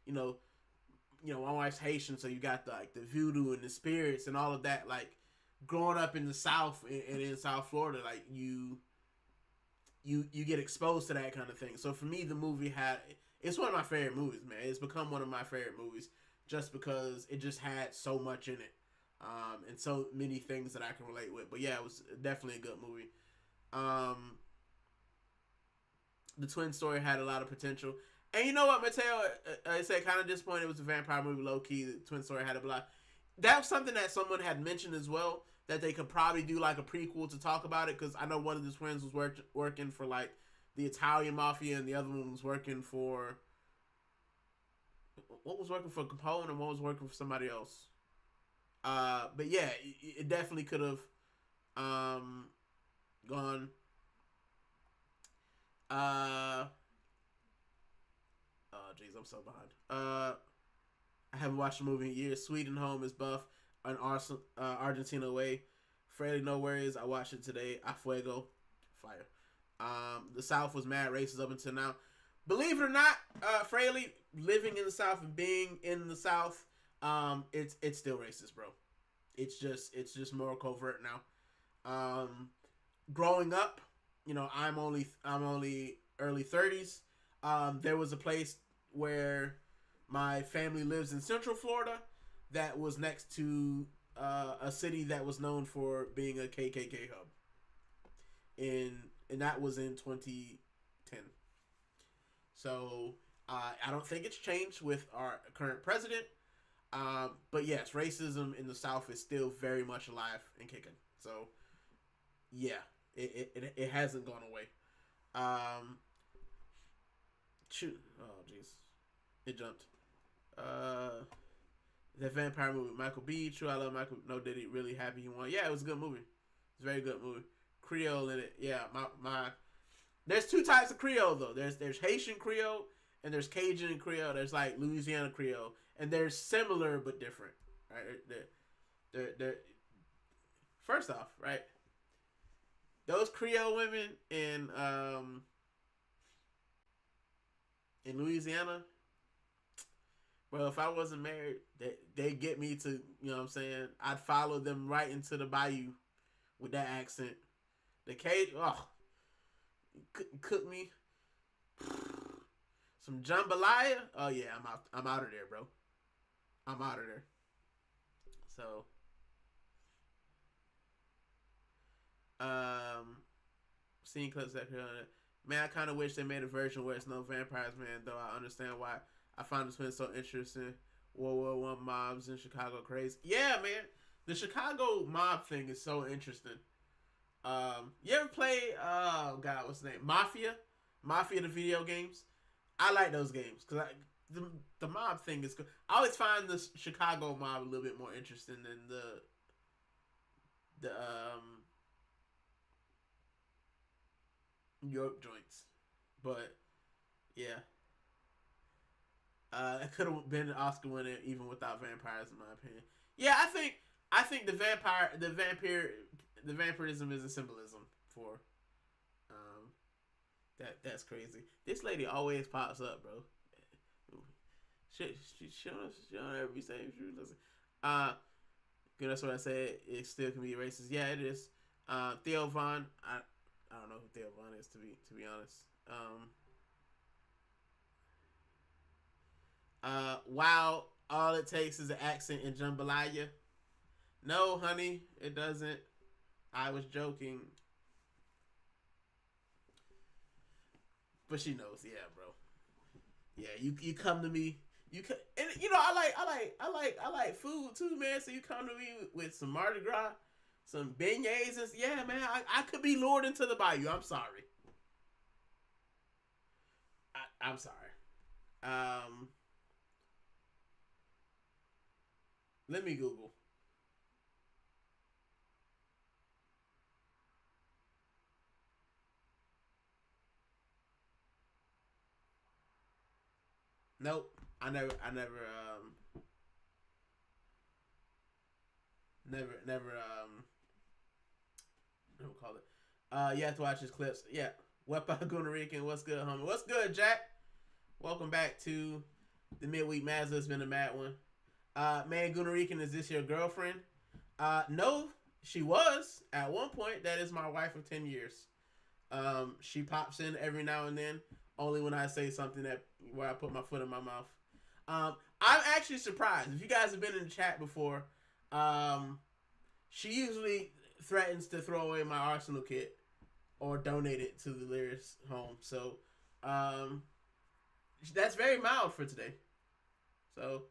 my wife's Haitian, so you got the voodoo and the spirits and all of that. Like growing up in the South and in South Florida, like you get exposed to that kind of thing. So for me, the movie it's one of my favorite movies, man. It's become one of my favorite movies just because it just had so much in it. And so many things that I can relate with. But yeah, it was definitely a good movie. The twin story had a lot of potential. And you know what, Mateo? I said kind of disappointed it was a vampire movie, low key. The twin story had a lot. That was something that someone had mentioned as well, that they could probably do like a prequel to talk about it, because I know one of the twins was working for like the Italian mafia, and the other one was working for Capone, and one was working for somebody else. But yeah, it definitely could have gone. Oh jeez, I'm so behind. I haven't watched the movie in years. Sweden Home is buff, an Argentina away. Fairly No Worries, I watched it today. A Fuego, fire. The South was mad racist up until now. Believe it or not, Fraley, living in the South and being in the South, it's still racist, bro. It's just more covert now. Growing up, I'm only early 30s. There was a place where my family lives in Central Florida that was next to a city that was known for being a KKK hub. And that was in 2010. So I don't think it's changed with our current president. But yes, racism in the South is still very much alive and kicking. So yeah, it hasn't gone away. Shoot. Oh jeez, it jumped. The vampire movie, Michael B. True, I love Michael. No, did he really happy he won? Yeah, it was a good movie. It's a very good movie. Creole in it. Yeah, my. There's two types of Creole though. There's Haitian Creole and there's Cajun Creole. There's like Louisiana Creole, and they're similar but different. Right? They're first off, right? Those Creole women in Louisiana, bro, if I wasn't married, they get me to, you know what I'm saying? I'd follow them right into the bayou with that accent. The Cajun, cook me some jambalaya. Oh yeah, I'm out of there, bro. I'm out of there. So, seeing clips that man, I kind of wish they made a version where it's no vampires, man. Though I understand why. I found this been so interesting. World War I mobs in Chicago crazy. Yeah, man, the Chicago mob thing is so interesting. You ever play? Oh God, what's the name? Mafia, the video games. I like those games because the mob thing is good. I always find the Chicago mob a little bit more interesting than the New York joints. But yeah, it could have been an Oscar winner even without vampires, in my opinion. Yeah, I think the vampirism is a symbolism for um that's crazy. This lady always pops up, bro. She don't ever be saying true. Listen, uh, good. That's what I said. It still can be racist. Yeah, it is. Theo Von. I don't know who Theo Von is to be honest. Wow. All it takes is an accent in jambalaya. No, honey, it doesn't. I was joking, but she knows. Yeah, bro. Yeah, you come to me. And I like food too, man. So you come to me with some Mardi Gras, some beignets, and yeah, man. I could be lured into the bayou. I'm sorry. I'm sorry. Um, Let me Google. Nope. I never call it. You have to watch his clips. Yeah. What about Gooner Rican? What's good, homie? What's good, Jack? Welcome back to the midweek Mazda. It's been a mad one. Man, Gooner Rican, is this your girlfriend? No, she was at one point. That is my wife of 10 years. She pops in every now and then, only when I say something that where I put my foot in my mouth. I'm actually surprised. If you guys have been in the chat before, she usually threatens to throw away my Arsenal kit or donate it to the Lyrics home. So, that's very mild for today. So,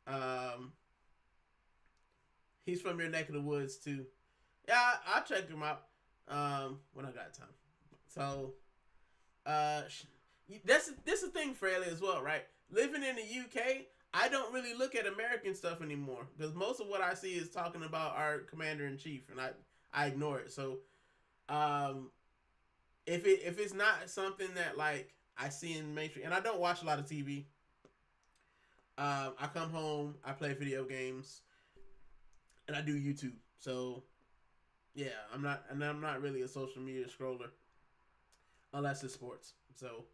um, he's from your neck of the woods too. Yeah, I'll check him out when I got time. So, that's this is a thing for Ellie as well, right? Living in the UK, I don't really look at American stuff anymore because most of what I see is talking about our commander in chief, and I ignore it. So, if it's not something that like I see in mainstream, and I don't watch a lot of TV. I come home, I play video games, and I do YouTube. So yeah, I'm not really a social media scroller unless it's sports. So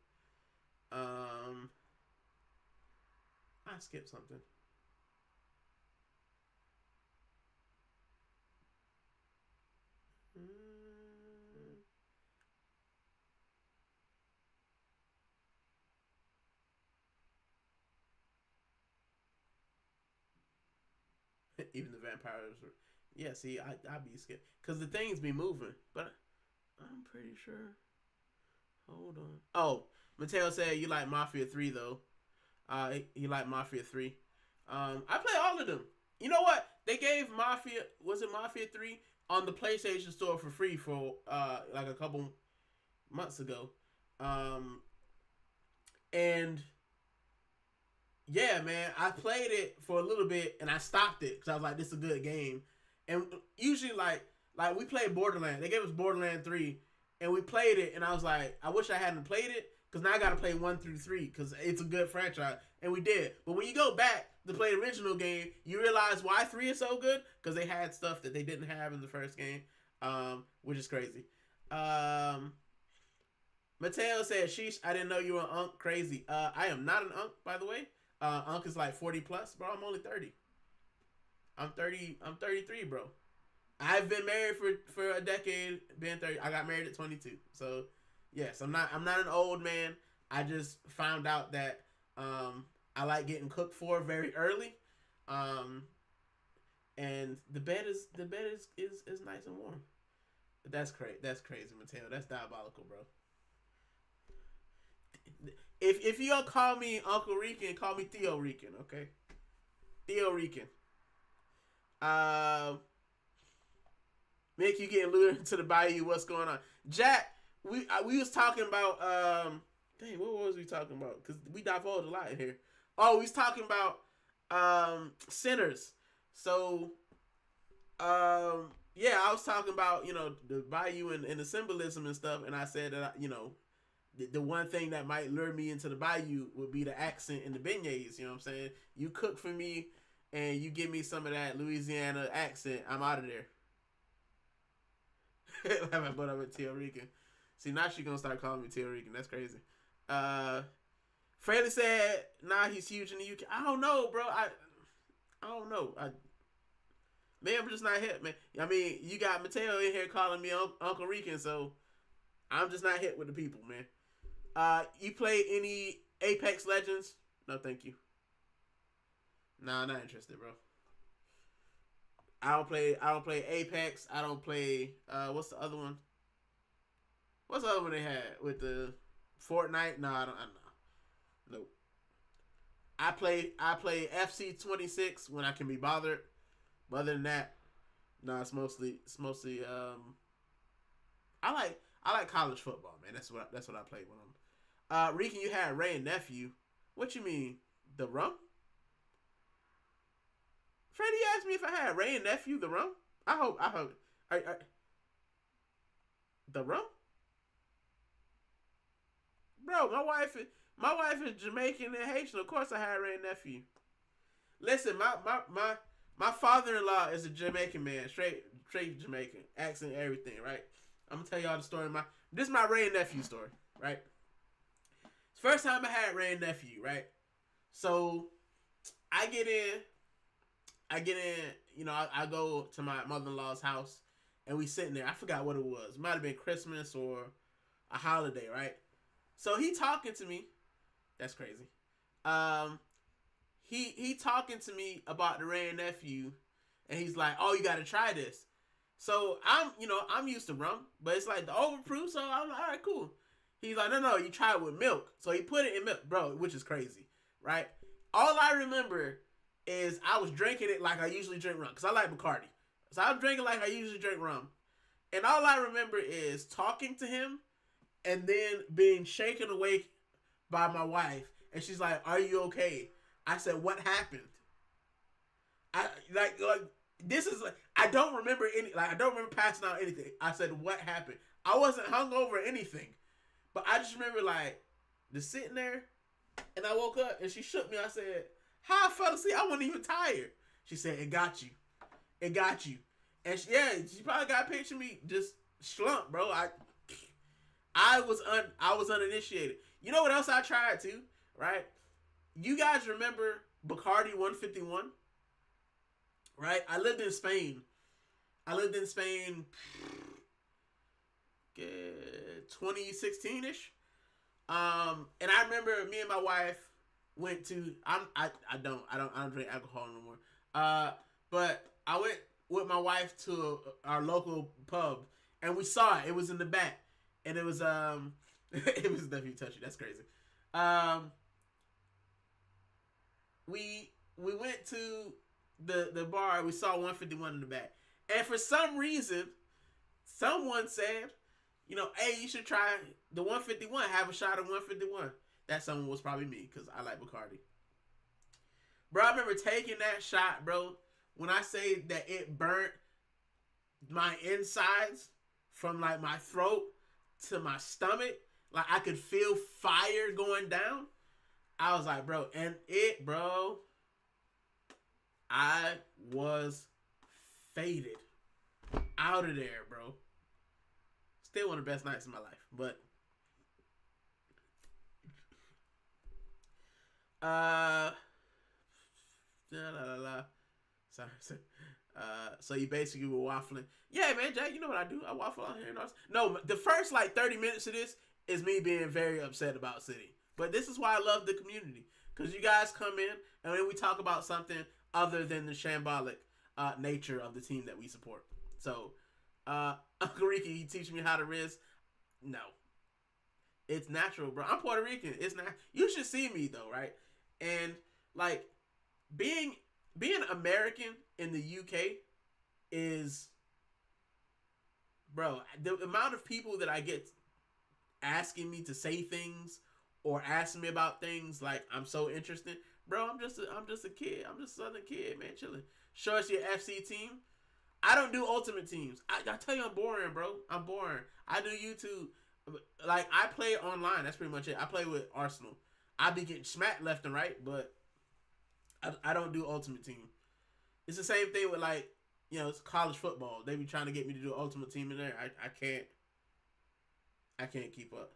I skipped something. Even the vampires are. Yeah, see, I'd be scared because the things be moving, but I'm pretty sure. Hold on. Oh, Mateo said you like Mafia 3 though. He liked Mafia 3. I play all of them. You know what? They gave Mafia, was it Mafia 3 on the PlayStation Store for free for like a couple months ago. And yeah, man, I played it for a little bit and I stopped it because I was like, this is a good game. And usually like we played Borderlands. They gave us Borderlands 3 and we played it and I was like, I wish I hadn't played it because now I got to play 1 through 3 because it's a good franchise. And we did. But when you go back to play the original game, you realize why 3 is so good because they had stuff that they didn't have in the first game, which is crazy. Mateo said, sheesh, I didn't know you were an unk. Crazy. I am not an unk, by the way. Unk is like 40 plus, bro. I'm only 30. I'm 30. I'm 33, bro. I've been married for a decade. Been 30. I got married at 22. So yes, I'm not an old man. I just found out that I like getting cooked for very early. And the bed is nice and warm. That's crazy. That's crazy, Mateo. That's diabolical, bro. If you don't call me Uncle Rican, call me Theo Rican, okay? Theo Rican. Uh, Mick, you getting lured into the bayou? What's going on, Jack? We was talking about dang, what was we talking about? Because we divulged a lot in here. Oh, we was talking about sinners. So yeah, I was talking about the bayou and the symbolism and stuff, and I said that the one thing that might lure me into the bayou would be the accent and the beignets. You know what I'm saying? You cook for me, and you give me some of that Louisiana accent, I'm out of there. But I'm a Puerto Rican. See, now she gonna start calling me Puerto Rican. That's crazy. Fraley said, "Nah, he's huge in the UK." I don't know, bro. I don't know. Maybe I'm just not hip, man. I mean, you got Mateo in here calling me Uncle Rican, so I'm just not hit with the people, man. You play any Apex Legends? No, thank you. Nah, not interested, bro. I don't play Apex. I don't play what's the other one? What's the other one they had with the Fortnite? No, I don't know. Nope. I play FC 26 when I can be bothered. But other than that, no, it's mostly I like college football, man. That's what I play when I'm Rican, you had Ray and Nephew. What you mean? The rum? Freddie asked me if I had Ray and Nephew the rum. I hope. The rum? Bro, my wife is Jamaican and Haitian. Of course I had Ray and Nephew. Listen, my father-in-law is a Jamaican man, straight Jamaican, accent, everything, right? I'm gonna tell y'all the story. This is my Ray and Nephew story, right? It's the first time I had Ray and Nephew, right? So I get in, I go to my mother-in-law's house, and we sitting there. I forgot what it was. It might have been Christmas or a holiday, right? So he talking to me. That's crazy. He talking to me about the Ray and Nephew, and he's like, "Oh, you got to try this." So I'm used to rum, but it's like the overproof. So I'm like, "All right, cool." He's like, "No, you try it with milk." So he put it in milk, bro, which is crazy, right? All I remember is I was drinking it like I usually drink rum, because I like Bacardi. So I'm drinking like I usually drink rum. And all I remember is talking to him and then being shaken awake by my wife. And she's like, "Are you okay?" I said, "What happened?" I like this is like I don't remember I don't remember passing out anything. I said, "What happened?" I wasn't hungover or anything. But I just remember like just sitting there, and I woke up and she shook me. I said, "How I fell asleep? I wasn't even tired." She said, "It got you. It got you." And she probably got a picture of me just slump, bro. I was uninitiated. You know what else I tried too, right? You guys remember Bacardi 151? Right? I lived in Spain 2016-ish. And I remember me and my wife went to I don't drink alcohol no more. But I went with my wife to our local pub, and we saw it. It was in the back, and it was it was definitely touchy. That's crazy. We went to the bar. We saw 151 in the back, and for some reason, someone said, "Hey, you should try the 151. Have a shot of 151." That someone was probably me, because I like Bacardi. Bro, I remember taking that shot, bro. When I say that it burnt my insides from like my throat to my stomach, like I could feel fire going down. I was like, bro, I was faded out of there, bro. Still one of the best nights of my life, but sorry. So you basically were waffling. Yeah, man, Jack, you know what I do? I waffle out here. No, the first like 30 minutes of this is me being very upset about City. But this is why I love the community, because you guys come in and then we talk about something other than the shambolic nature of the team that we support. So, Uncle Ricky, you teach me how to Riz? No. It's natural, bro. I'm Puerto Rican. It's not. You should see me though, right? And like being being American in the UK is, bro. The amount of people that I get asking me to say things or asking me about things, like I'm so interested, bro. I'm just a kid. I'm just a Southern kid, man, chilling. Show us your FC team. I don't do ultimate teams. I tell you, I'm boring, bro. I'm boring. I do YouTube. Like I play online. That's pretty much it. I play with Arsenal. I be getting smacked left and right, but I don't do ultimate team. It's the same thing with like it's college football. They be trying to get me to do ultimate team in there. I can't. I can't keep up.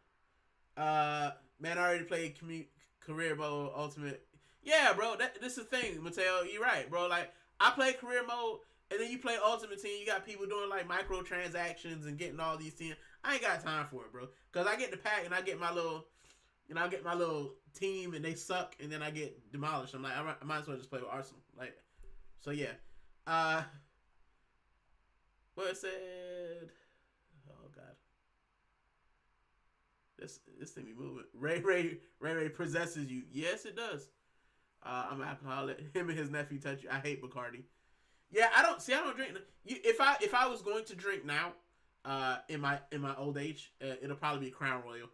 Man, I already played career mode ultimate. Yeah, bro. This is the thing, Mateo. You're right, bro. Like I play career mode, and then you play ultimate team. You got people doing like microtransactions and getting all these teams. I ain't got time for it, bro. Cause I get the pack and I get my little, I get my little team and they suck, and then I get demolished. I'm like, I might as well just play with Arsenal. Like, so yeah. What it said? Oh God. This thing be moving. Ray possesses you. Yes, it does. I'm an alcoholic. Him and his nephew touch you. I hate Bacardi. Yeah, I don't drink. If I was going to drink now, in my old age, it'll probably be Crown Royal.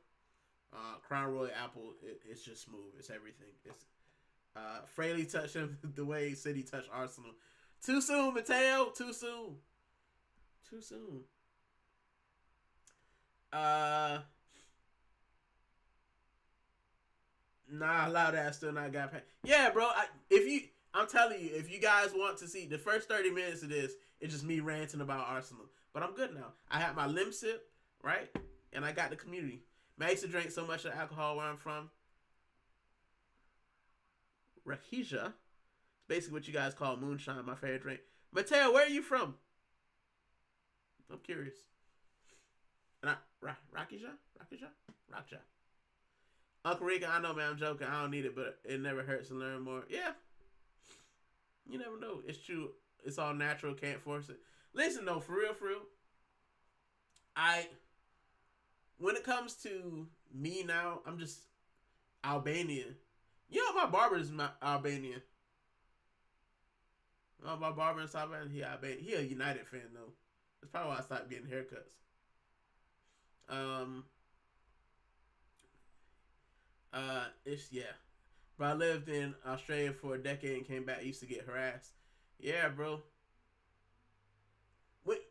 Crown Royal Apple. It's just smooth. It's everything. It's Fraley touched him the way City touched Arsenal. Too soon, Mateo. Too soon. Too soon. Nah, a lot of that still not got paid. Yeah, bro. I'm telling you, if you guys want to see the first 30 minutes of this, it's just me ranting about Arsenal. But I'm good now. I have my limb sip, right? And I got the community. Man, I used to drink so much of alcohol where I'm from. Rakija. It's basically what you guys call moonshine, my favorite drink. Mateo, where are you from? I'm curious. And Rakija? Uncle Rican, I know, man, I'm joking. I don't need it, but it never hurts to learn more. Yeah. You never know. It's true. It's all natural. Can't force it. Listen, though, for real. When it comes to me now, I'm just Albanian. You know, my barber is Albanian. Oh, my barber in South Bend, he Albanian. He a United fan, though. That's probably why I stopped getting haircuts. Yeah. But I lived in Australia for a decade and came back. I used to get harassed. Yeah, bro.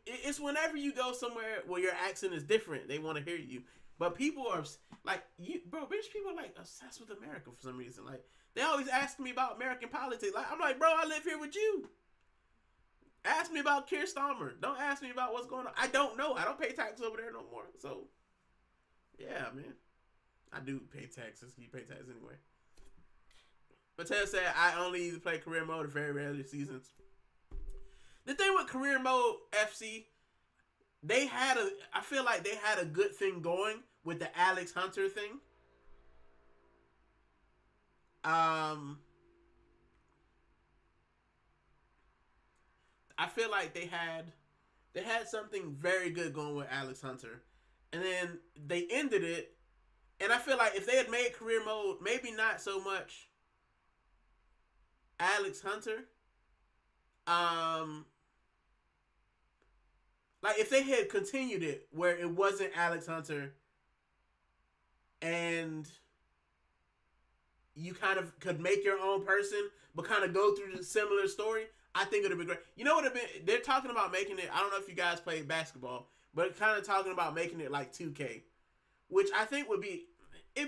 It's whenever you go somewhere where your accent is different, they want to hear you. But people are like, British people are like obsessed with America for some reason. Like they always ask me about American politics. Like I'm like, bro, I live here with you. Ask me about Keir Starmer. Don't ask me about what's going on. I don't know. I don't pay taxes over there no more. So, yeah, man. I do pay taxes. You pay taxes anyway. But Ted said, I only play career mode very rarely seasons. The thing with career mode FC, I feel like they had a good thing going with the Alex Hunter thing. I feel like they had something very good going with Alex Hunter, and then they ended it. And I feel like if they had made career mode, maybe not so much Alex Hunter. Like if they had continued it where it wasn't Alex Hunter, and you kind of could make your own person, but kind of go through the similar story, I think it would have been great. You know what would have been? They're talking about making it. I don't know if you guys play basketball, but kind of talking about making it like 2K, which I think it'd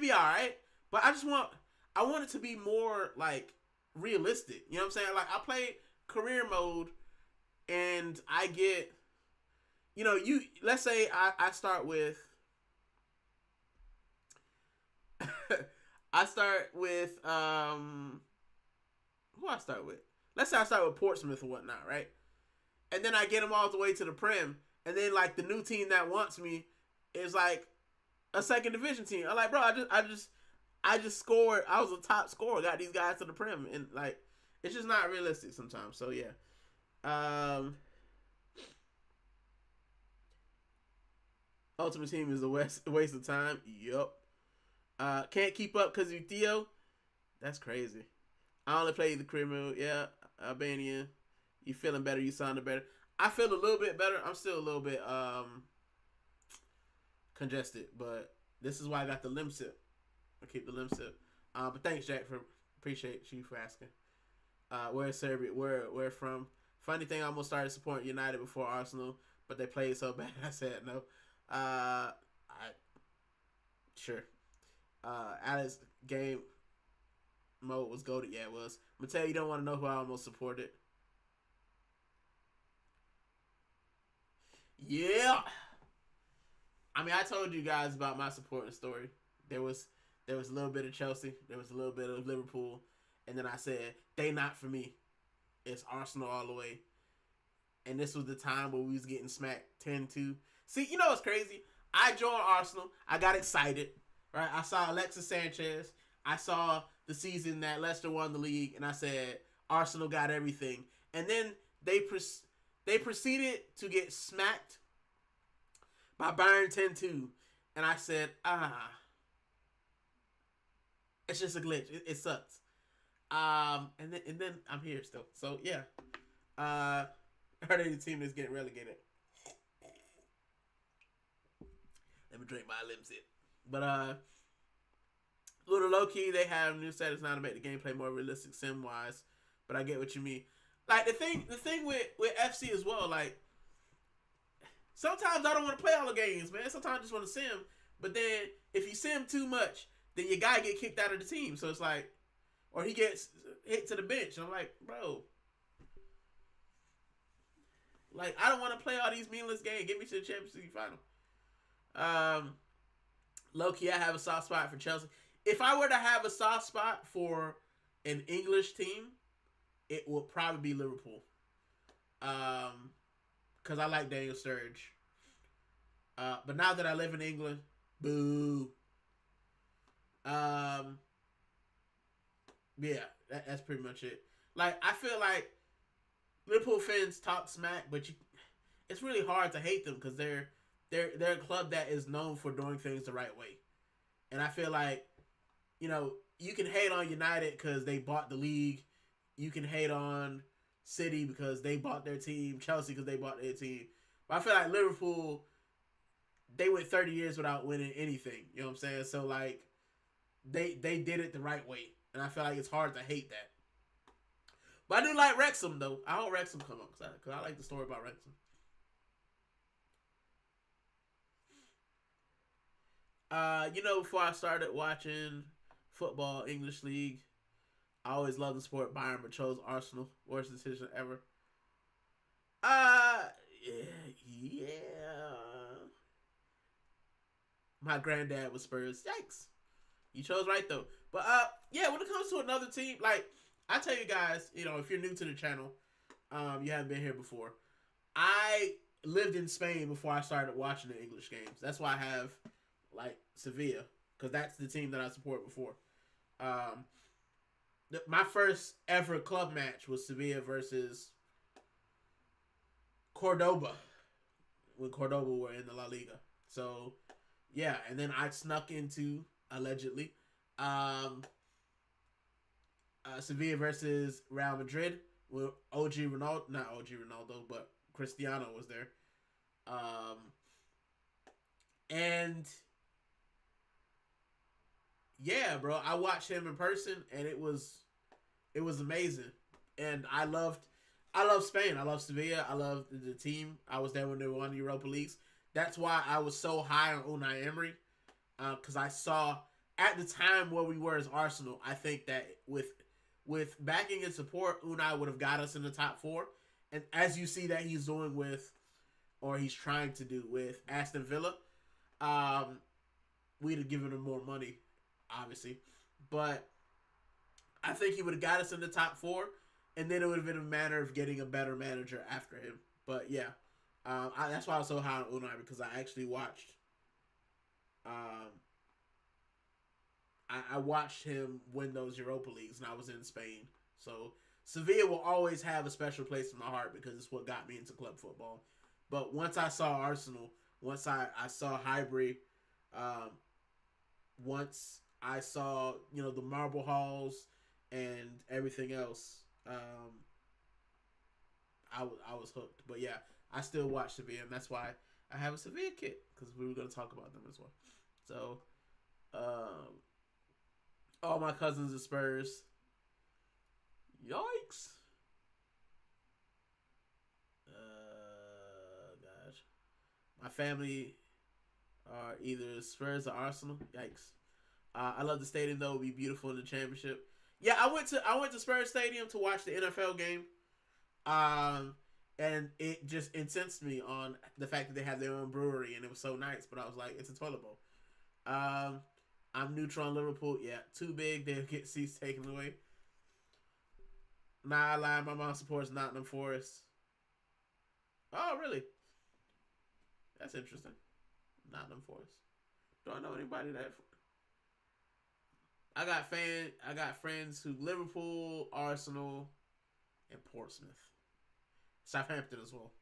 be all right. But I want it to be more like realistic. You know what I'm saying? Like I play career mode, and I get, let's say I start with. I start with who I start with? Let's say I start with Portsmouth or whatnot, right? And then I get them all the way to the Prem, and then like the new team that wants me is like a second division team. I'm like, bro, I just scored. I was a top scorer. Got these guys to the Prem, and like it's just not realistic sometimes. So yeah, Ultimate Team is a waste of time. Yup. Can't keep up because you Theo. That's crazy. I only play the criminal. Yeah, Albanian. You feeling better? You sounding better? I feel a little bit better. I'm still a little bit congested, but this is why I got the limb sip. I keep the limb sip. But thanks, Jack, for appreciate you for asking. Where's Serbia? Where from? Funny thing, I almost started supporting United before Arsenal, but they played so bad. I said no. I sure. Alex game mode was goated. Yeah, it was. Mateo, you don't want to know who I almost supported. Yeah. I mean, I told you guys about my supporting story. There was a little bit of Chelsea, there was a little bit of Liverpool, and then I said they not for me. It's Arsenal all the way. And this was the time where we was getting smacked 10-2. See, you know what's crazy? I joined Arsenal. I got excited. Right? I saw Alexis Sanchez. I saw the season that Leicester won the league, and I said Arsenal got everything. And then they proceeded to get smacked by Bayern 10-2. And I said, it's just a glitch. It sucks. And then I'm here still. So yeah. I heard the team that's getting relegated. Let me drink my limsit. But little low key, they have new settings now to make the gameplay more realistic sim wise. But I get what you mean. Like the thing with FC as well, like sometimes I don't want to play all the games, man. Sometimes I just want to sim. But then if you sim too much, then your guy get kicked out of the team. So it's like, or he gets hit to the bench. And I'm like, bro, like I don't want to play all these meaningless games. Get me to the Champions League final. Low key, I have a soft spot for Chelsea. If I were to have a soft spot for an English team, it would probably be Liverpool. Because I like Daniel Sturridge. But now that I live in England, boo. Yeah, that's pretty much it. Like, I feel like Liverpool fans talk smack, but it's really hard to hate them because they're a club that is known for doing things the right way. And I feel like, you know, you can hate on United because they bought the league. You can hate on City because they bought their team. Chelsea because they bought their team. But I feel like Liverpool, they went 30 years without winning anything. You know what I'm saying? So, like, they did it the right way. And I feel like it's hard to hate that. But I do like Wrexham, though. I hope Wrexham come up because I like the story about Wrexham. You know, before I started watching football, English League, I always loved the sport Bayern, but chose Arsenal. Worst decision ever. Yeah. My granddad was Spurs. Yikes. You chose right, though. But, yeah, when it comes to another team, like, I tell you guys, you know, if you're new to the channel, you haven't been here before, I lived in Spain before I started watching the English games. That's why I have, like, Sevilla, because that's the team that I support before. My first ever club match was Sevilla versus Cordoba when Cordoba were in the La Liga. So, yeah, and then I snuck into, allegedly, Sevilla versus Real Madrid with not OG Ronaldo, but Cristiano was there. And yeah, bro, I watched him in person, and it was amazing. And I love Spain. I love Sevilla. I love the team. I was there when they won the Europa Leagues. That's why I was so high on Unai Emery, because I saw at the time where we were as Arsenal. I think that with backing and support, Unai would have got us in the top 4. And as you see that he's doing with, or he's trying to do with Aston Villa, we'd have given him more money, obviously. But I think he would have got us in the top 4, and then it would have been a matter of getting a better manager after him. But yeah, that's why I was so high on Unai, because I actually watched. I watched him win those Europa Leagues, and I was in Spain. So Sevilla will always have a special place in my heart because it's what got me into club football. But once I saw Arsenal, once I saw Highbury, once I saw, the marble halls and everything else. I was hooked. But yeah, I still watch Sevilla, and that's why I have a Sevilla kit, because we were going to talk about them as well. So, all my cousins are Spurs. Yikes! Gosh, my family are either Spurs or Arsenal. Yikes! I love the stadium though; it'd be beautiful in the championship. Yeah, I went to Spurs Stadium to watch the NFL game. Um, and it just incensed me on the fact that they have their own brewery, and it was so nice. But I was like, it's a toilet bowl. Um, I'm neutral on Liverpool. Yeah, too big. They'll get seats taken away. Nah, I lie. My mom supports Nottingham Forest. Oh, really? That's interesting. Nottingham Forest. Do I know anybody that? I got friends who Liverpool, Arsenal, and Portsmouth, Southampton as well.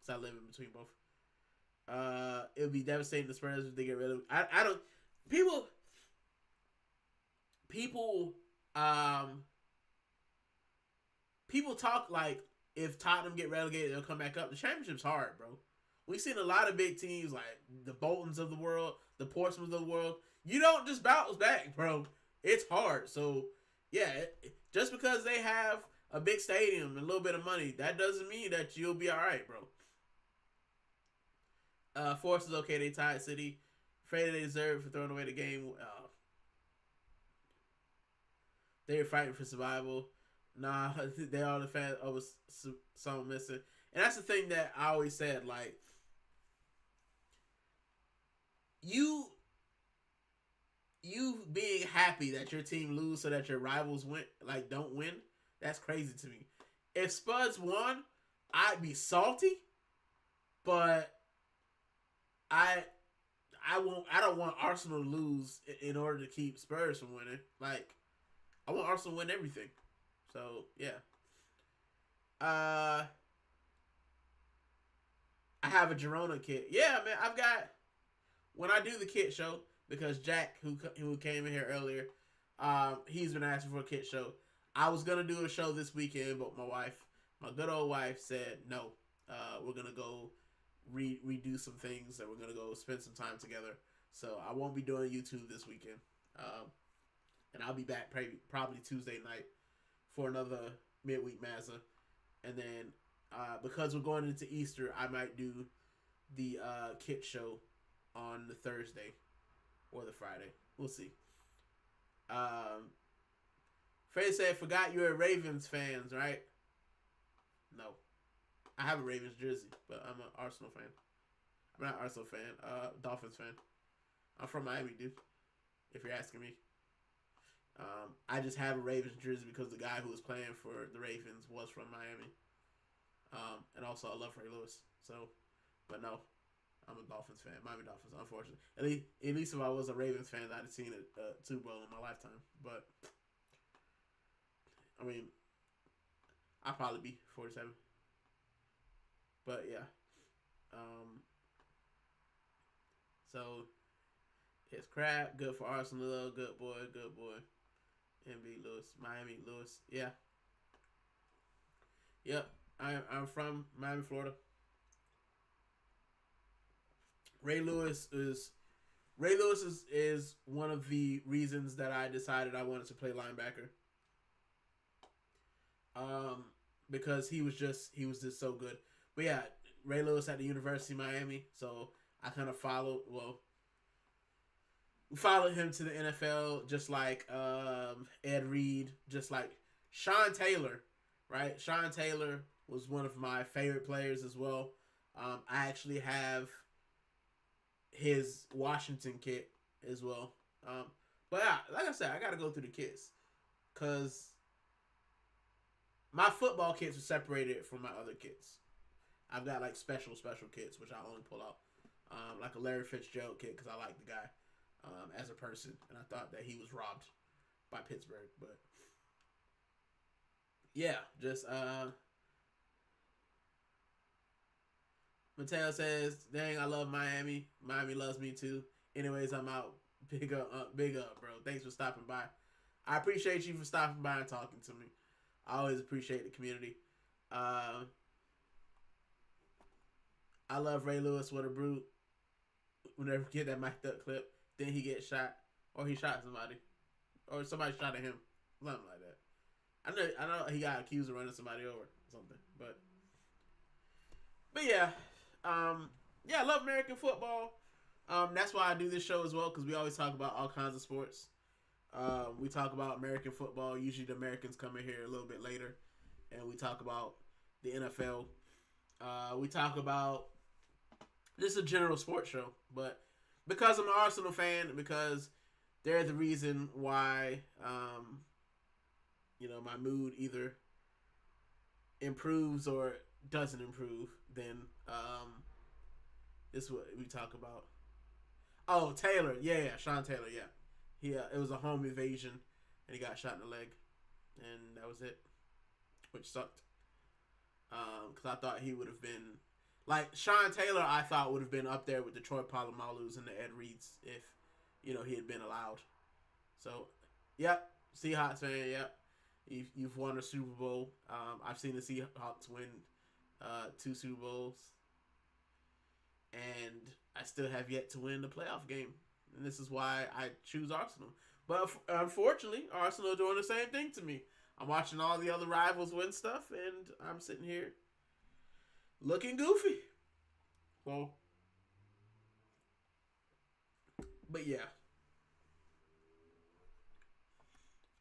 So I live in between both. It would be devastating to Spurs if they get rid of. I don't. People. People. Um. People talk like if Tottenham get relegated, they'll come back up. The championship's hard, bro. We've seen a lot of big teams like the Boltons of the world, the Portsmouths of the world. You don't just bounce back, bro. It's hard. So, yeah, just because they have a big stadium and a little bit of money, that doesn't mean that you'll be all right, bro. Force is okay. They tied City. Afraid they deserve for throwing away the game. They were fighting for survival. Nah, they all the fans. Oh, was someone missing, and that's the thing that I always said. Like, you being happy that your team lose so that your rivals win, like don't win. That's crazy to me. If Spuds won, I'd be salty, but I I don't want Arsenal to lose in order to keep Spurs from winning. Like, I want Arsenal to win everything. So yeah. I have a Girona kit. Yeah, man. I've got, when I do the kit show, because Jack, who came in here earlier, he's been asking for a kit show. I was gonna do a show this weekend, but my good old wife, said no. We're gonna go redo some things, and we're gonna go spend some time together. So I won't be doing YouTube this weekend, and I'll be back probably Tuesday night for another midweek Mazza, and then because we're going into Easter, I might do the kit show on the Thursday or the Friday. We'll see. Fred said, "Forgot you're a Ravens fans, right?" No, I have a Ravens jersey, but I'm an Arsenal fan. I'm not an Arsenal fan. Dolphins fan. I'm from Miami, dude. If you're asking me, I just have a Ravens jersey because the guy who was playing for the Ravens was from Miami. And also I love Ray Lewis. So, but no, I'm a Dolphins fan. Miami Dolphins, unfortunately. At least if I was a Ravens fan, I'd have seen it Super Bowl in my lifetime. But I mean, I'd probably be 47. But yeah. So it's crap. Good for Arsenal. Good boy. Good boy. MB Lewis. Miami Lewis. Yeah. Yep. I'm from Miami, Florida. Ray Lewis is one of the reasons that I decided I wanted to play linebacker. Because he was just so good. But yeah, Ray Lewis at the University of Miami, so I kind of followed him to the NFL, just like Ed Reed, just like Sean Taylor, right? Sean Taylor was one of my favorite players as well. I actually have his Washington kit as well. But yeah, like I said, I got to go through the kits because my football kits are separated from my other kits. I've got like special kits, which I only pull out. Like a Larry Fitzgerald kit because I like the guy as a person, and I thought that he was robbed by Pittsburgh. But yeah, just Mateo says, "Dang, I love Miami. Miami loves me too. Anyways, I'm out Big up, bro. Thanks for stopping by. I appreciate you for stopping by and talking to me. I always appreciate the community. Uh, I love Ray Lewis. What a brute. Whenever you get that mic'd up clip, then he gets shot, or he shot somebody, or somebody shot at him, something like that. I know he got accused of running somebody over or something, but yeah, yeah, I love American football. That's why I do this show as well, because we always talk about all kinds of sports. We talk about American football. Usually the Americans come in here a little bit later, and we talk about the NFL. We talk about just a general sports show, but because I'm an Arsenal fan, because they're the reason why, my mood either improves or doesn't improve, then this is what we talk about. Oh, Taylor, yeah, Sean Taylor, yeah. It was a home invasion, and he got shot in the leg, and that was it, which sucked. Because I thought he would have been like Sean Taylor. I thought would have been up there with the Troy Polamalu's and the Ed Reeds if he had been allowed. So, yep, Seahawks fan, yep. You've won a Super Bowl. I've seen the Seahawks win 2 Super Bowls, and I still have yet to win the playoff game. And this is why I choose Arsenal. But unfortunately, Arsenal are doing the same thing to me. I'm watching all the other rivals win stuff, and I'm sitting here looking goofy. Well, but yeah.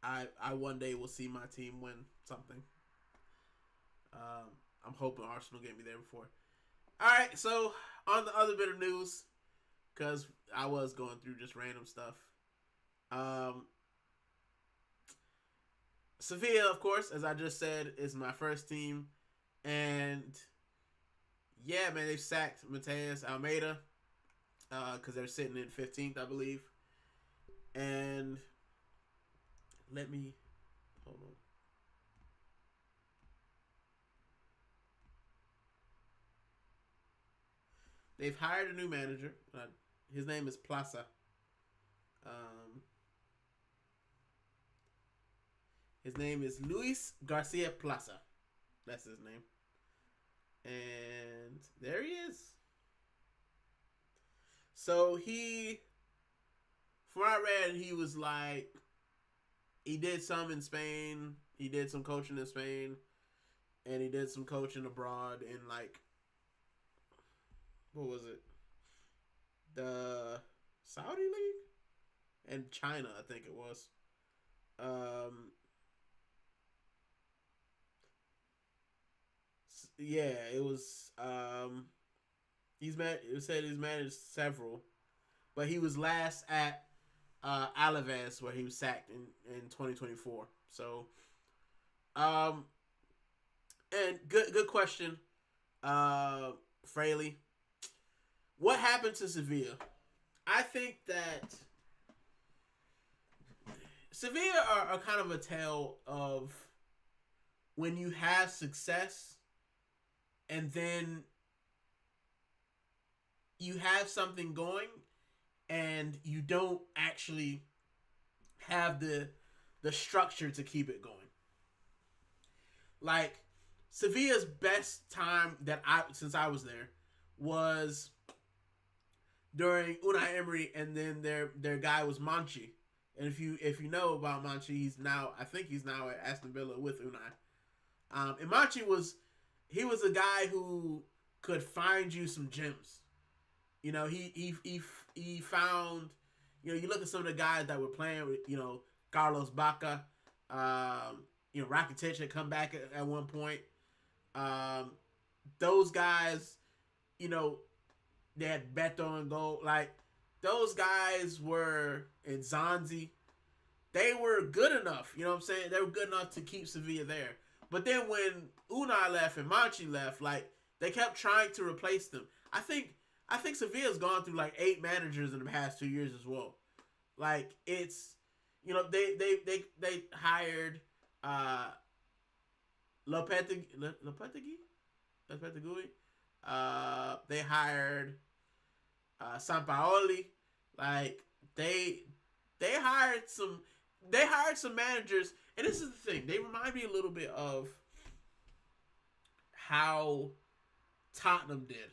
I one day will see my team win something. I'm hoping Arsenal get me there before. All right, so on the other bit of news, because I was going through just random stuff. Sevilla, of course, as I just said, is my first team. And yeah, man, they've sacked Mateus Almeida because they're sitting in 15th, I believe. And let me hold on. They've hired a new manager. His name is Plaza. His name is Luis Garcia Plaza. That's his name. And there he is. So from what I read, he was like, he did some in Spain. He did some coaching in Spain. And he did some coaching abroad in what was it? The Saudi League? And China, I think it was. Yeah, it was. It said he's managed several, but he was last at Alaves, where he was sacked in 2024. So, and good question, Fraley. What happened to Sevilla? I think that Sevilla are kind of a tale of when you have success and then you have something going and you don't actually have the structure to keep it going. Like Sevilla's best time since I was there was during Unai Emery, and then their guy was Monchi. And if you know about Monchi, I think he's now at Aston Villa with Unai. And Monchi was a guy who could find you some gems. He found, you look at some of the guys that were playing with, Carlos Baca, Rakitic had come back at one point. Those guys, they had Beto and goal. Like, those guys were in Zanzi. They were good enough, you know what I'm saying? They were good enough to keep Sevilla there. But then when Unai left and Monchi left, like, they kept trying to replace them. I think Sevilla's gone through like 8 managers in the past 2 years as well. Like, it's, they hired Lopetegui. They hired Sampaoli. Like, they they hired some they hired some managers, and this is the thing. They remind me a little bit of how Tottenham did.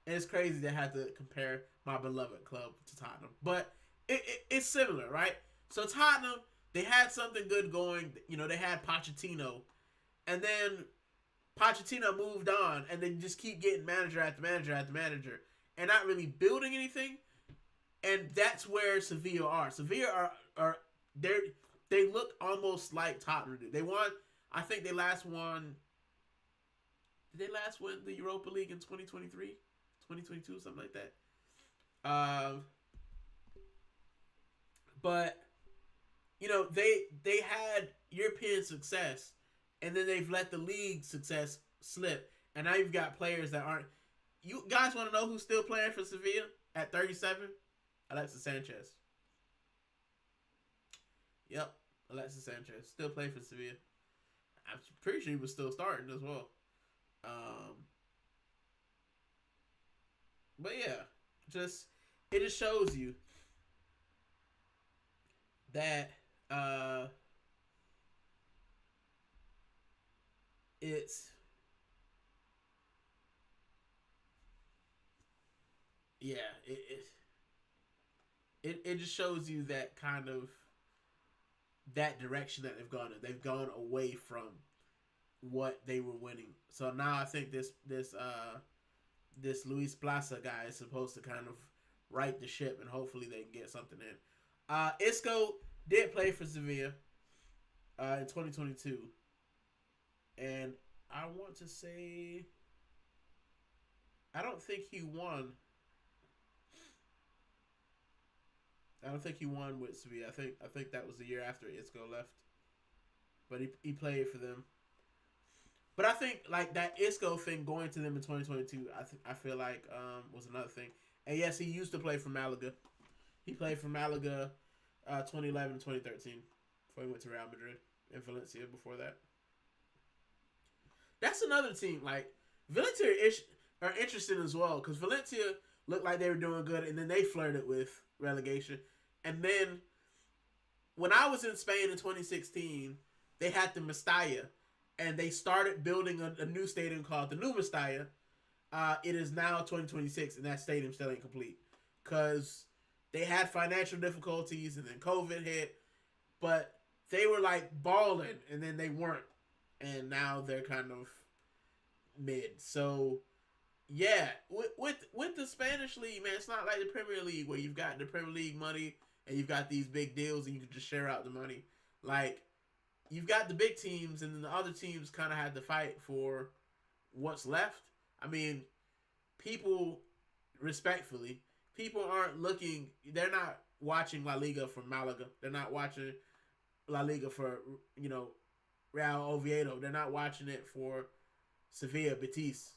And it's crazy to have to compare my beloved club to Tottenham, but it's similar, right? So Tottenham, they had something good going. You know, they had Pochettino, and then Pochettino moved on, and they just keep getting manager after manager after manager, and not really building anything. And that's where Sevilla are. Sevilla are they look almost like Tottenham do. They won. I think they last won. Did they last win the Europa League in 2023, 2022, something like that? But you know they had European success, and then they've let the league success slip, and now you've got players that aren't. You guys want to know who's still playing for Sevilla at 37? Alexis Sanchez. Yep, Alexis Sanchez still playing for Sevilla. I'm pretty sure he was still starting as well. But yeah, it just shows you that it's yeah it just shows you that kind of that direction that they've gone in. They've gone away from what they were winning. So now I think this Luis Plaza guy is supposed to kind of right the ship, and hopefully they can get something in. Isco did play for Sevilla in 2022, and I want to say I don't think he won. I don't think he won with Sevilla. I think that was the year after Isco left, but he played for them. But I think like that Isco thing going to them in 2022, I feel like was another thing. And yes, he used to play for Malaga. He played for Malaga 2011 2013 before he went to Real Madrid and Valencia before that. That's another team. Like Valencia are interesting as well, because Valencia looked like they were doing good, and then they flirted with relegation. And then when I was in Spain in 2016, they had the Mestalla, and they started building a new stadium called the New Mestalla. It is now 2026, and that stadium still ain't complete because they had financial difficulties, and then COVID hit. But they were like balling, and then they weren't, and now they're kind of mid. So yeah, with the Spanish league, man, it's not like the Premier League where you've got the Premier League money and you've got these big deals and you can just share out the money. Like, you've got the big teams, and then the other teams kind of had to fight for what's left. I mean, respectfully, people aren't looking. They're not watching La Liga for Malaga. They're not watching La Liga for Real Oviedo. They're not watching it for Sevilla Betis,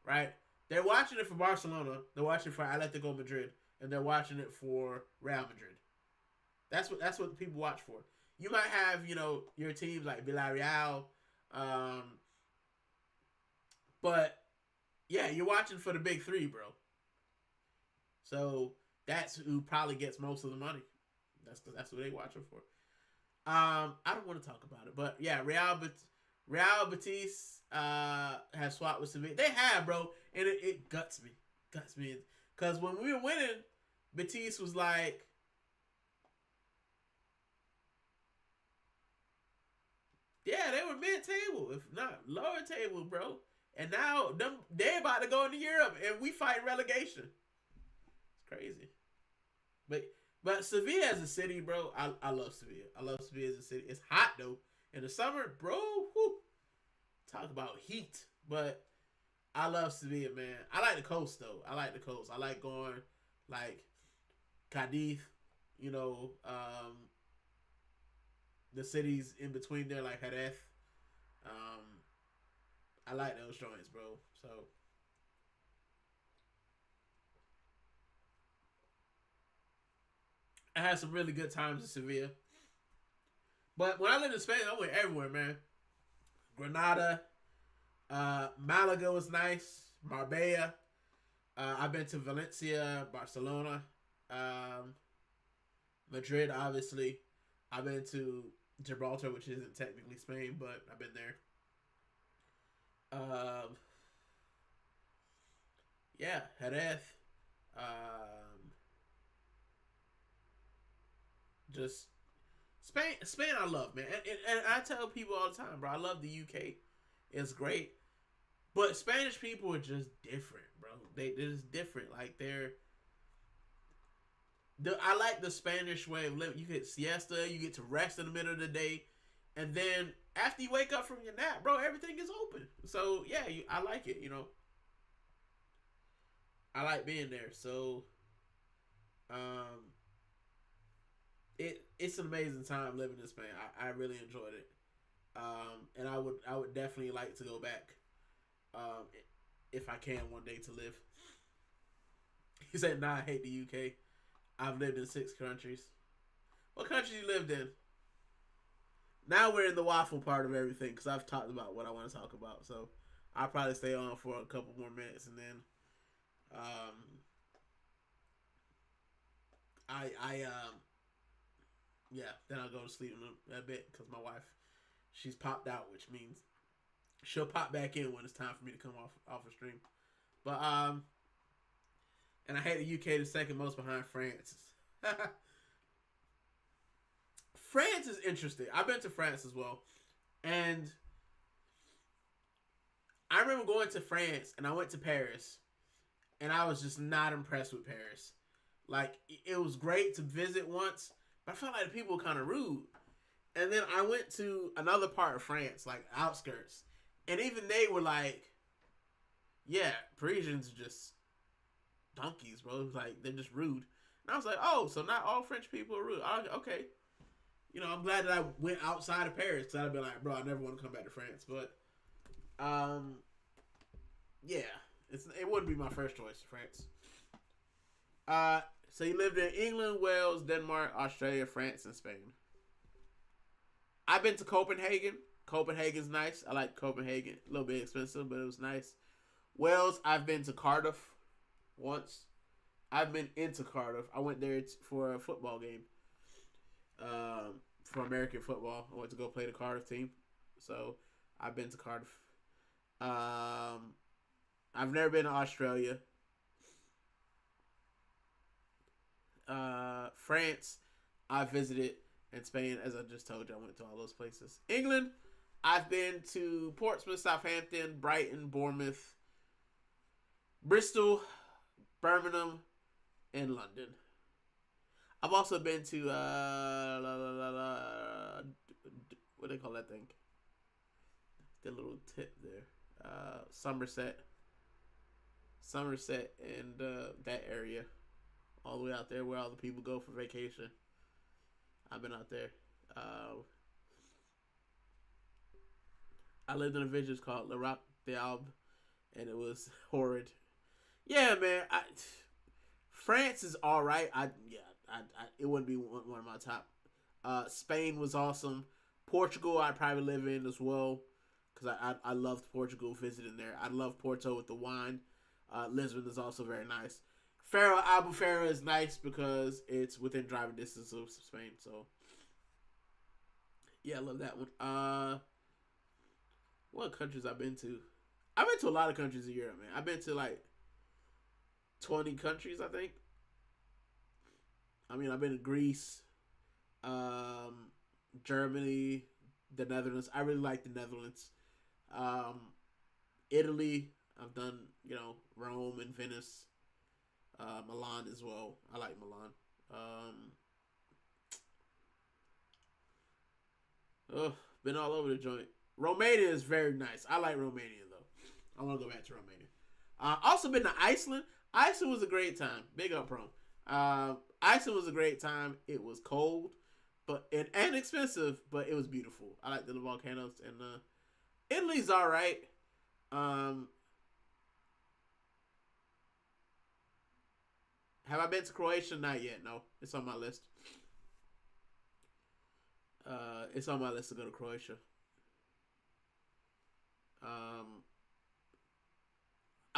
right? They're watching it for Barcelona. They're watching it for Atletico Madrid, and they're watching it for Real Madrid. That's what people watch for. You might have your teams like Villarreal, but yeah, you're watching for the big three, bro. So that's who probably gets most of the money. That's who they watching for. I don't want to talk about it, but yeah, Real Betis has swapped with Sevilla. They have, bro, and it guts me, because when we were winning, Betis was like, yeah, they were mid-table, if not lower table, bro. And now they're about to go into Europe, and we fight relegation. It's crazy. But Sevilla as a city, bro, I love Sevilla. I love Sevilla as a city. It's hot, though. In the summer, bro, whoo, talk about heat. But I love Sevilla, man. I like the coast, though. I like the coast. I like going, like, Cadiz, the cities in between there, like Jerez. I like those joints, bro. So I had some really good times in Sevilla. But when I lived in Spain, I went everywhere, man. Granada, Malaga was nice. Marbella. I've been to Valencia, Barcelona. Madrid, obviously. I've been to Gibraltar, which isn't technically Spain, but I've been there. Um, yeah, Jerez. Um, just Spain, I love, man, and I tell people all the time, bro. I love the UK. It's great, but Spanish people are just different, bro. They're just different. Like I like the Spanish way of living. You get siesta, you get to rest in the middle of the day, and then after you wake up from your nap, bro, everything is open. So yeah, I like it. I like being there. So um, it's an amazing time living in Spain. I really enjoyed it. And I would definitely like to go back. Um, if I can one day to live. He said, "Nah, I hate the UK. I've lived in 6 countries. What country you lived in?" Now we're in the waffle part of everything because I've talked about what I want to talk about. So I'll probably stay on for a couple more minutes and then um, I yeah, then I'll go to sleep in a bit because my wife, she's popped out, which means she'll pop back in when it's time for me to come off a stream. But and I hate the UK the second most behind France. France is interesting. I've been to France as well, and I remember going to France and I went to Paris, and I was just not impressed with Paris. Like it was great to visit once, but I felt like the people were kind of rude. And then I went to another part of France, like outskirts, and even they were like, "Yeah, Parisians are just donkeys, bro. It was like they're just rude." And I was like, "Oh, so not all French people are rude? Okay." I'm glad that I went outside of Paris because I'd be like, "Bro, I never want to come back to France." But, yeah, it wouldn't be my first choice, France. So you lived in England, Wales, Denmark, Australia, France, and Spain. I've been to Copenhagen. Copenhagen's nice. I like Copenhagen. A little bit expensive, but it was nice. Wales, I've been to Cardiff once. I've been into Cardiff. I went there for a football game. For American football. I went to go play the Cardiff team. So I've been to Cardiff. I've never been to Australia. France, I visited, and Spain, as I just told you, I went to all those places. England, I've been to Portsmouth, Southampton, Brighton, Bournemouth, Bristol, Birmingham, and London. I've also been to what do they call that thing? The little tip there. Somerset, and that area, all the way out there where all the people go for vacation. I've been out there. I lived in a village called Le Roc d'Albe, and it was horrid. Yeah, man. France is all right. It wouldn't be one of my top. Spain was awesome. Portugal, I'd probably live in as well because I loved Portugal visiting there. I love Porto with the wine. Lisbon is also very nice. Faro Albufeira is nice because it's within driving distance of Spain. So yeah, I love that one. What countries I've been to? I've been to a lot of countries in Europe, man. I've been to like 20 countries, I think. I mean, I've been to Greece, Germany, the Netherlands. I really like the Netherlands. Um, Italy. I've done, Rome and Venice. Milan as well. I like Milan. Been all over the joint. Romania is very nice. I like Romania though. I want to go back to Romania. Also been to Iceland. Iceland was a great time. Big up, Rome. Iceland was a great time. It was cold, and expensive, but it was beautiful. I like the volcanoes, and Italy's all right. Have I been to Croatia? Not yet. No, it's on my list. It's on my list to go to Croatia. I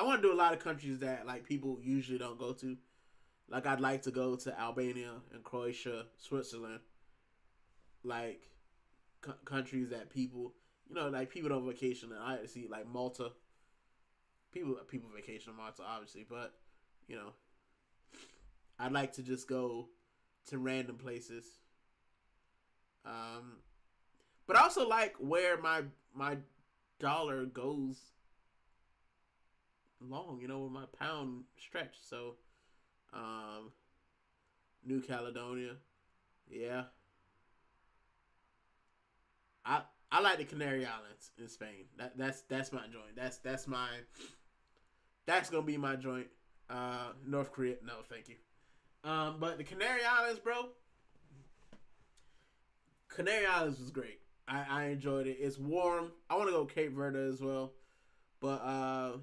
want to do a lot of countries that like people usually don't go to. Like I'd like to go to Albania and Croatia, Switzerland, like countries that people, like people don't vacation. And I see like Malta. People vacation in Malta, obviously, but you know, I'd like to just go to random places. Um, but I also like where my dollar goes long. With my pound stretch. So, um, New Caledonia, yeah. I I like the Canary Islands in Spain. That's my joint. That's gonna be my joint. North Korea, no, thank you. But the Canary Islands, bro. Canary Islands was great. I enjoyed it. It's warm. I want to go Cape Verde as well, but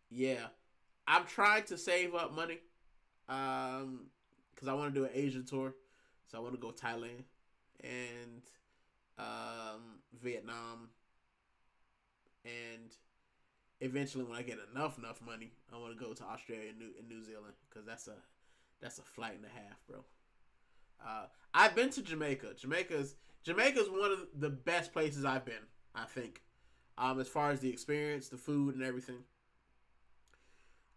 yeah, I'm trying to save up money, because I want to do an Asia tour. So I want to go Thailand and Vietnam, and eventually when I get enough money, I want to go to Australia and New Zealand, because that's a flight and a half, bro. I've been to Jamaica. Jamaica's one of the best places I've been. I think, as far as the experience, the food, and everything.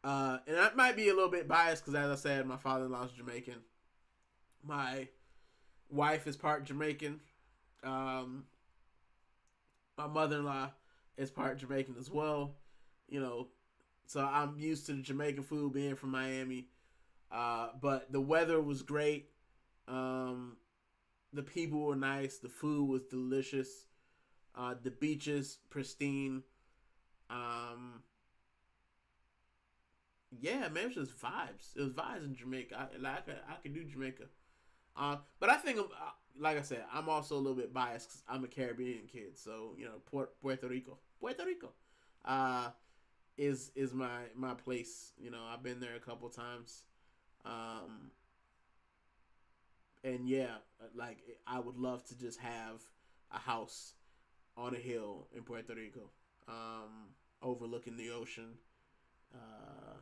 And that might be a little bit biased because, as I said, my father-in-law is Jamaican. My wife is part Jamaican. Um, my mother-in-law is part Jamaican as well. So I'm used to the Jamaican food being from Miami. But the weather was great. The people were nice. The food was delicious. The beaches pristine. Yeah, man, it was just vibes. It was vibes in Jamaica. I could do Jamaica. But I think, like I said, I'm also a little bit biased because I'm a Caribbean kid. So Puerto Rico, uh, is my place. I've been there a couple times. And yeah, like I would love to just have a house on a hill in Puerto Rico, overlooking the ocean. Uh,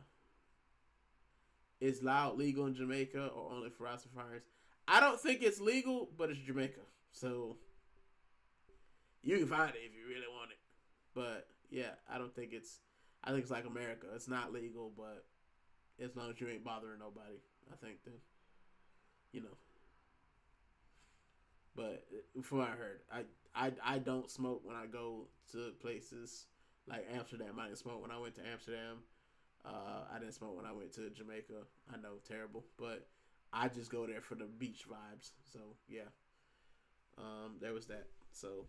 is loud legal in Jamaica or only for Rastafarians? I don't think it's legal, but it's Jamaica, so you can find it if you really want it. But yeah, I don't think it's. I think it's like America. It's not legal, but as long as you ain't bothering nobody, I think then, you know. But from what I heard, I don't smoke when I go to places like Amsterdam. I didn't smoke when I went to Amsterdam. I didn't smoke when I went to Jamaica. I know, terrible, but I just go there for the beach vibes. So yeah, there was that. So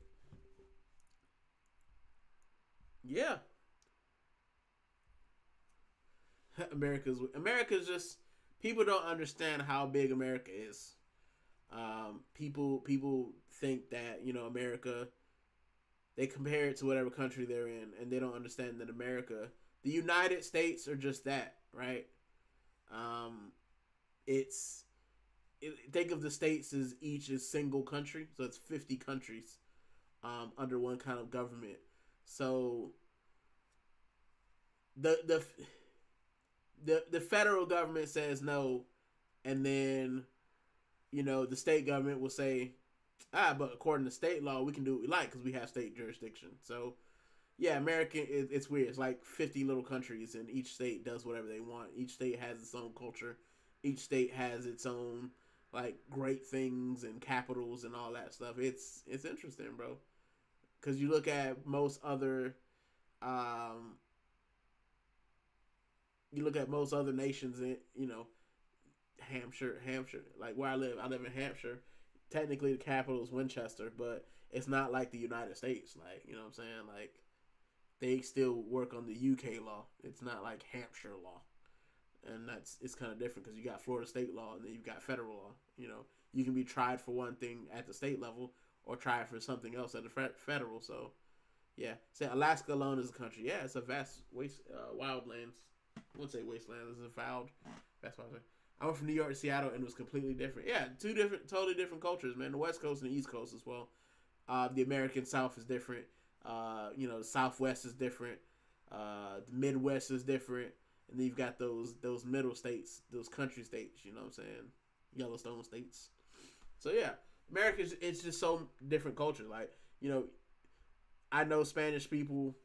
yeah, America's just, people don't understand how big America is. People think that America, they compare it to whatever country they're in, and they don't understand that America, the United States, are just that, right? Um, it's think of the states as each a single country, so it's 50 countries under one kind of government. So the the the federal government says no, and then the state government will say, but according to state law, we can do what we like because we have state jurisdiction. So yeah, American, it's weird. It's like 50 little countries, and each state does whatever they want. Each state has its own culture. Each state has its own like great things and capitals and all that stuff. It's interesting, bro. Because you look at most other, um, nations, and Hampshire, like where I live. I live in Hampshire. Technically, the capital is Winchester, but it's not like the United States. Like, you know what I'm saying? Like, they still work on the UK law. It's not like Hampshire law, and it's kind of different because you got Florida state law and then you got federal law. You can be tried for one thing at the state level or tried for something else at the federal. So, yeah. Say Alaska alone is a country. Yeah, it's a vast waste, wildlands. I wouldn't say wasteland. It's a vast wildland. I went from New York to Seattle and it was completely different. Yeah, totally different cultures, man. The West Coast and the East Coast as well. The American South is different. The Southwest is different. The Midwest is different. and then you've got those middle states, those country states. You know what I'm saying? Yellowstone states. So yeah, America it's just so different culture. Like I know Spanish people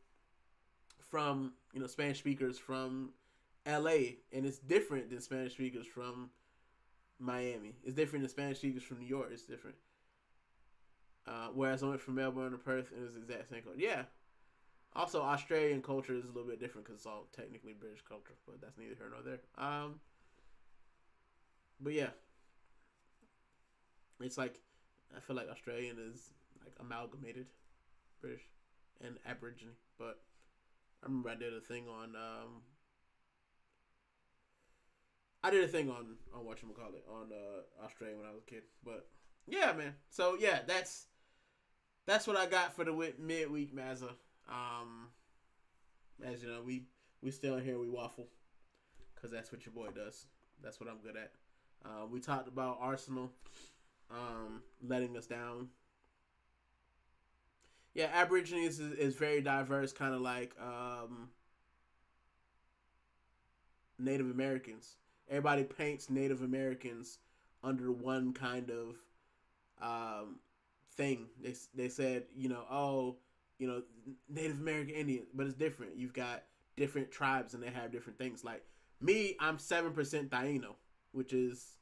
from Spanish speakers from L.A. and it's different than Spanish speakers from Miami. It's different than Spanish speakers from New York. It's different. Whereas I went from Melbourne to Perth and it was the exact same culture. Yeah. Also, Australian culture is a little bit different because it's all technically British culture, but that's neither here nor there. But yeah, it's like I feel like Australian is like amalgamated British and Aborigine. But I remember I did a thing on whatchamacallit on Australia when I was a kid. But yeah, man. So yeah, that's what I got for the midweek Mazza. As you know, we still in here, we waffle because that's what your boy does. That's what I'm good at. We talked about Arsenal letting us down. Yeah, Aborigines is very diverse, kind of like Native Americans. Everybody paints Native Americans under one kind of thing. They said, Native American Indian, but it's different. You've got different tribes and they have different things. Like me, I'm 7% Taino, which is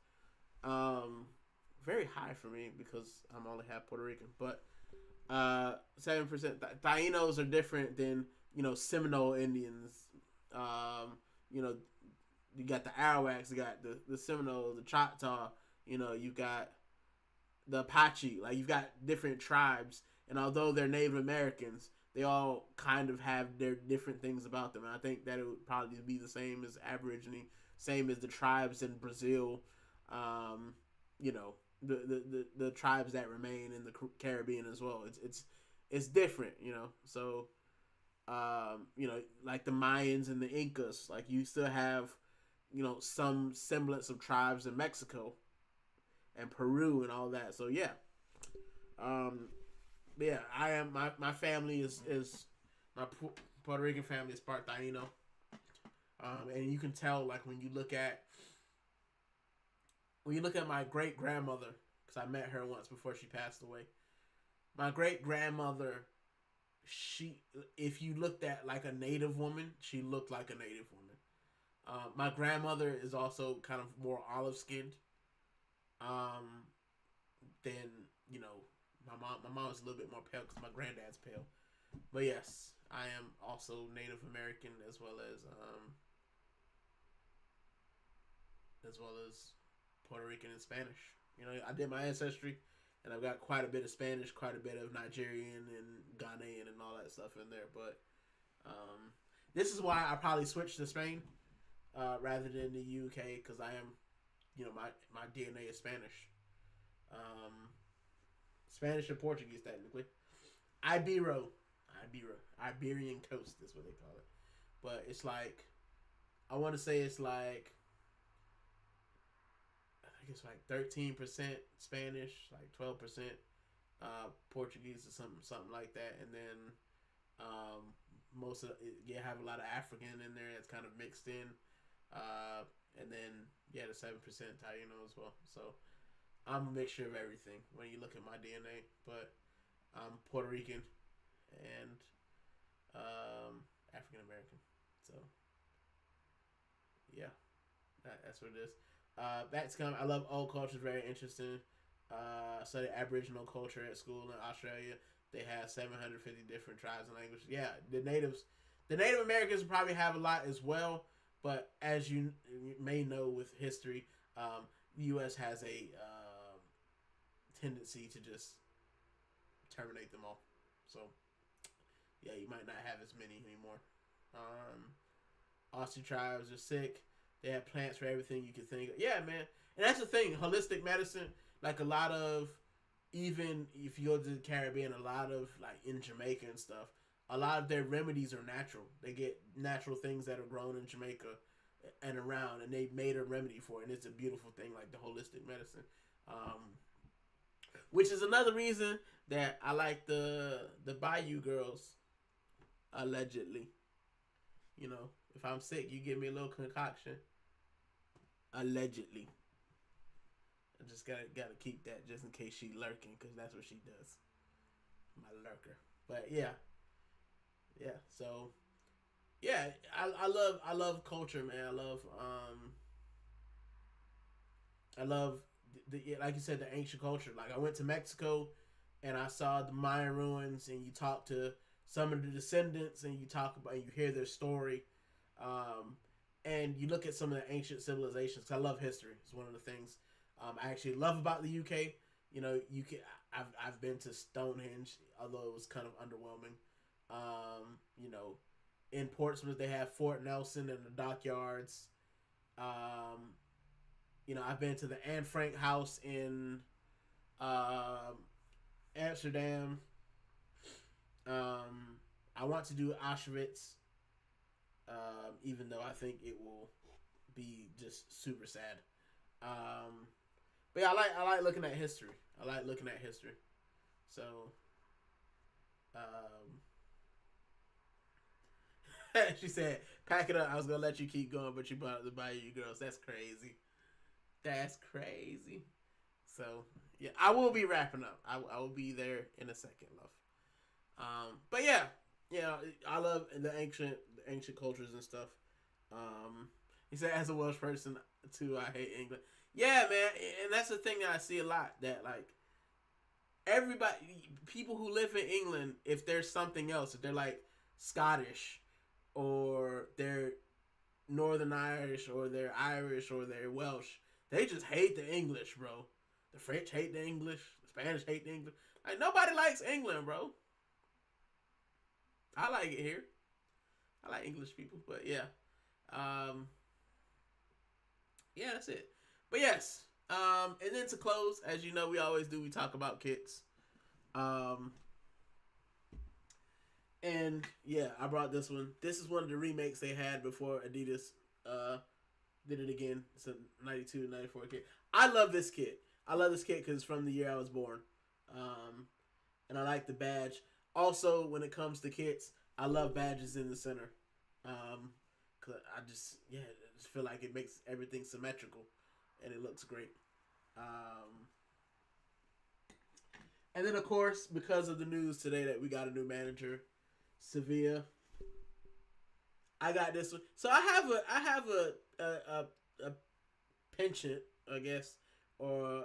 very high for me because I'm only half Puerto Rican. But 7% Tainos are different than Seminole Indians. You got the Arawaks, you got the Seminoles, the Choctaw. You got the Apache. Like you've got different tribes, and although they're Native Americans, they all kind of have their different things about them. And I think that it would probably be the same as Aborigine, same as the tribes in Brazil. The tribes that remain in the Caribbean as well. It's different, So, like the Mayans and the Incas, like you still have, some semblance of tribes in Mexico and Peru and all that. So yeah, yeah, I am. My family is my Puerto Rican family is part Taino, and you can tell like when you look at my great grandmother, because I met her once before she passed away. My great grandmother, if you looked at like a native woman, she looked like a native woman. My grandmother is also kind of more olive skinned. Than my mom. My mom is a little bit more pale because my granddad's pale. But yes, I am also Native American as well as Puerto Rican and Spanish. I did my ancestry, and I've got quite a bit of Spanish, quite a bit of Nigerian and Ghanaian and all that stuff in there. But this is why I probably switched to Spain rather than the UK, because I am, my DNA is Spanish. Spanish and Portuguese technically. Iberian coast is what they call it. But it's like, I want to say it's like, I think it's like 13% Spanish, like 12% Portuguese or something like that, and then most of you have a lot of African in there that's kind of mixed in, and then the 7% Taino as well. So I'm a mixture of everything when you look at my DNA, but I'm Puerto Rican and African American. So yeah, that's what it is. That's kind of, I love old culture, very interesting. I studied Aboriginal culture at school in Australia. They have 750 different tribes and languages. Yeah, the Native Americans probably have a lot as well, but as you may know with history, the U.S. has a tendency to just terminate them all. So yeah, you might not have as many anymore. Aussie tribes are sick. They have plants for everything you can think of. Yeah, man. And that's the thing. Holistic medicine, like a lot of, even if you go to the Caribbean, a lot of, like in Jamaica and stuff, a lot of their remedies are natural. They get natural things that are grown in Jamaica and around, and they made a remedy for it. And it's a beautiful thing, like the holistic medicine. Which is another reason that I like the Bayou Girls, allegedly. if I'm sick, you give me a little concoction. Allegedly. I just gotta keep that just in case she lurking, because that's what she does. My lurker. But yeah. So yeah, I love culture, man. I love like you said, the ancient culture. Like I went to Mexico and I saw the Mayan ruins, and you talk to some of the descendants, and you talk about, and you hear their story, um, and you look at some of the ancient civilizations. 'Cause I love history. It's one of the things I actually love about the UK. You know, you can. I've been to Stonehenge, although it was kind of underwhelming. You know, in Portsmouth they have Fort Nelson and the dockyards. Um, you know, I've been to the Anne Frank house in Amsterdam. I want to do Auschwitz, even though I think it will be just super sad. But yeah, I like looking at history. I like looking at history. So, she said, "Pack it up." I was gonna let you keep going, but you brought up the Bayou Girls. That's crazy. That's crazy. So yeah, I will be wrapping up. I will be there in a second, love. But yeah, I love the ancient cultures and stuff. He said, as a Welsh person too, I hate England. Yeah, man, and that's the thing that I see a lot. That like everybody, people who live in England, if there's something else, if they're like Scottish, or they're Northern Irish, or they're Irish, or they're Welsh, they just hate the English, bro. The French hate the English. The Spanish hate the English. Like nobody likes England, bro. I like it here. I like English people, but yeah, yeah, that's it. But yes, and then to close, as you know, we always do. We talk about kits, um, and yeah, I brought this one. This is one of the remakes they had before Adidas did it again. It's a 92, 94 kit. I love this kit. I love this kit because it's from the year I was born, and I like the badge. Also, when it comes to kits, I love badges in the center. Cause I just feel like it makes everything symmetrical, and it looks great. And then of course, because of the news today that we got a new manager, Sevilla. I got this one. So I have a penchant, I guess, or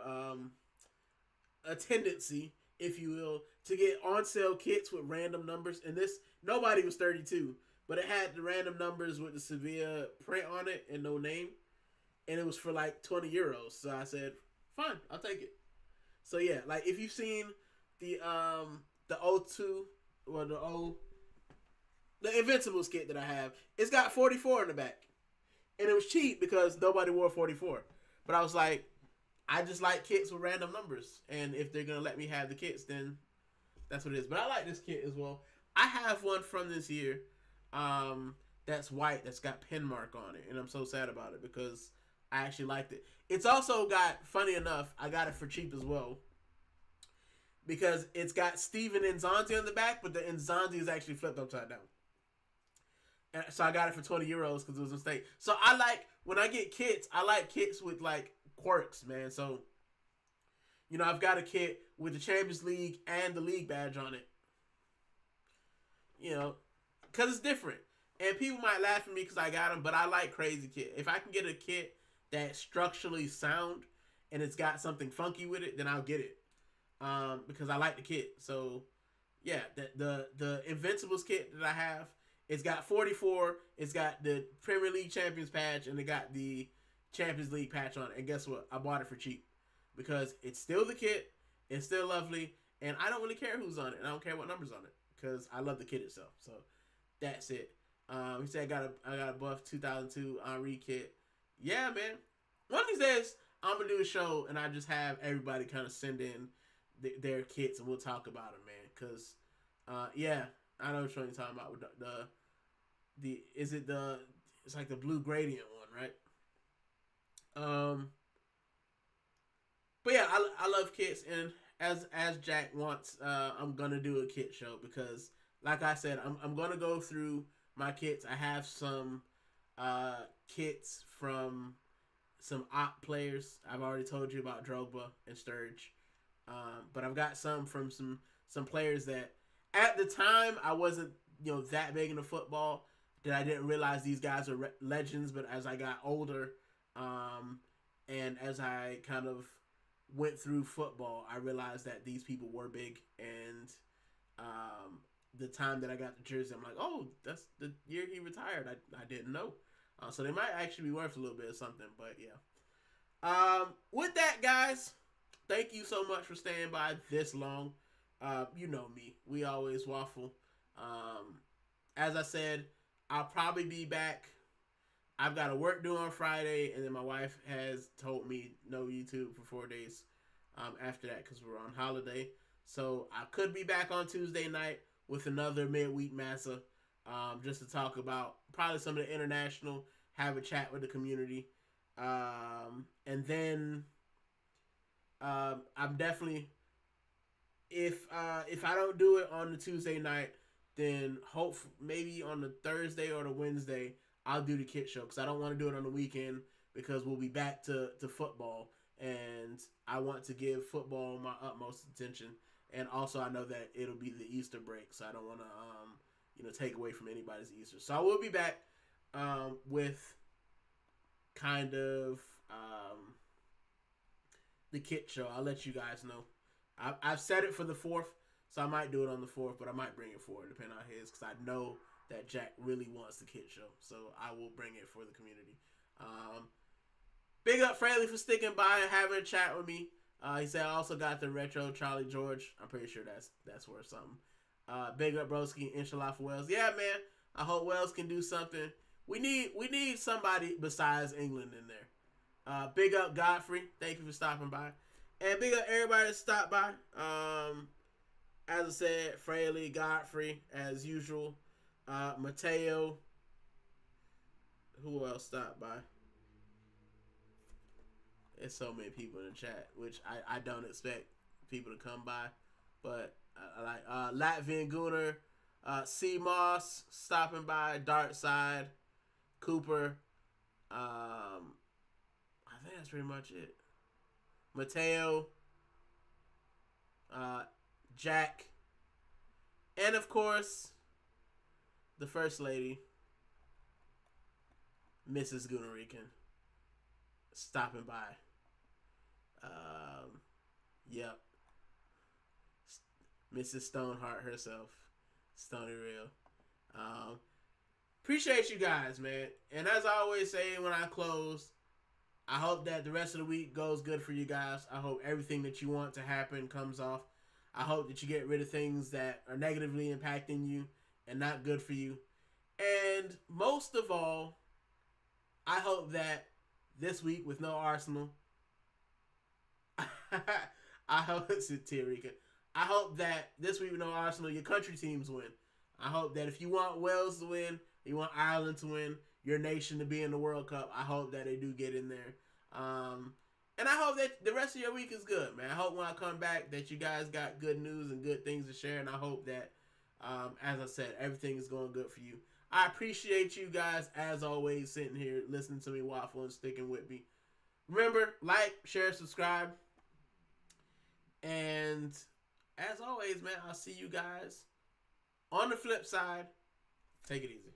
a tendency, if you will, to get on sale kits with random numbers. And this, nobody was 32, but it had the random numbers with the Sevilla print on it and no name, and it was for like 20 euros. So I said, fine, I'll take it. So yeah, like if you've seen the O2 or the Invincibles kit that I have, it's got 44 in the back, and it was cheap because nobody wore 44. But I was like, I just like kits with random numbers, and if they're gonna let me have the kits, then that's what it is. But I like this kit as well. I have one from this year, that's white, that's got pin mark on it, and I'm so sad about it because I actually liked it. It's also got, funny enough, I got it for cheap as well, because it's got Steven Nzonzi on the back, but the Nzonzi is actually flipped upside down. And so I got it for 20 euros because it was a mistake. So I like, when I get kits, I like kits with like quirks, man. So, you know, I've got a kit with the Champions League and the league badge on it. You know, because it's different. And people might laugh at me because I got them, but I like crazy kit. If I can get a kit that's structurally sound and it's got something funky with it, then I'll get it. Because I like the kit. So, yeah, the Invincibles kit that I have, it's got 44, it's got the Premier League Champions patch, and it got the Champions League patch on it. And guess what? I bought it for cheap. Because it's still the kit, it's still lovely, and I don't really care who's on it, and I don't care what number's on it. Because I love the kit itself. So, that's it. He said I got a buff 2002 Henri kit. Yeah, man. One of these days, I'm going to do a show, and I just have everybody kind of send in their kits, and we'll talk about them, man. Because, yeah, I know what you're talking about. With it's like the blue gradient one, right? But yeah, I love kits, and as Jack wants, I'm gonna do a kit show because, like I said, I'm gonna go through my kits. I have some kits from some op players. I've already told you about Drogba and Sturridge, but I've got some from some players that at the time I wasn't that big into football that I didn't realize these guys are legends. But as I got older, and as I kind of went through football, I realized that these people were big. And the time that I got the jersey, I'm like, oh, that's the year he retired. I didn't know. So they might actually be worth a little bit of something. But yeah. With that, guys, thank you so much for staying by this long. You know me. We always waffle. As I said, I'll probably be back. I've got to work due on Friday, and then my wife has told me no YouTube for 4 days after that because we're on holiday. So I could be back on Tuesday night with another midweek massa, just to talk about probably some of the international, have a chat with the community. And then I'm definitely, if I don't do it on the Tuesday night, then maybe on the Thursday or the Wednesday, I'll do the kit show because I don't want to do it on the weekend because we'll be back to football, and I want to give football my utmost attention. And also, I know that it'll be the Easter break, so I don't want to take away from anybody's Easter. So I will be back with kind of the kit show. I'll let you guys know. I've set it for the 4th, so I might do it on the 4th, but I might bring it forward, depending on his, because I know that Jack really wants the kit show, so I will bring it for the community. Big up Fraley for sticking by and having a chat with me. He said I also got the retro Charlie George. I'm pretty sure that's worth something. Big up Broski, inshallah for Wales. Yeah, man. I hope Wales can do something. We need somebody besides England in there. Big up Godfrey. Thank you for stopping by. And big up everybody that stopped by. As I said, Fraley, Godfrey, as usual. Mateo. Who else stopped by? There's so many people in the chat, which I don't expect people to come by. But I like Latvian Gooner, C Moss stopping by, Dark Side, Cooper. I think that's pretty much it. Mateo, Jack, and of course, the First Lady, Mrs. Gooner Rican, stopping by. Yep. Mrs. Stoneheart herself. Stony Real. Appreciate you guys, man. And as I always say when I close, I hope that the rest of the week goes good for you guys. I hope everything that you want to happen comes off. I hope that you get rid of things that are negatively impacting you and not good for you. And most of all, I hope that this week with no Arsenal, I hope it's Rican. I hope that this week with no Arsenal, your country teams win. I hope that if you want Wales to win, you want Ireland to win, your nation to be in the World Cup, I hope that they do get in there. And I hope that the rest of your week is good, man. I hope when I come back that you guys got good news and good things to share. And I hope that, as I said, everything is going good for you. I appreciate you guys, as always, sitting here listening to me waffle and sticking with me. Remember, like, share, subscribe. And as always, man, I'll see you guys on the flip side. Take it easy.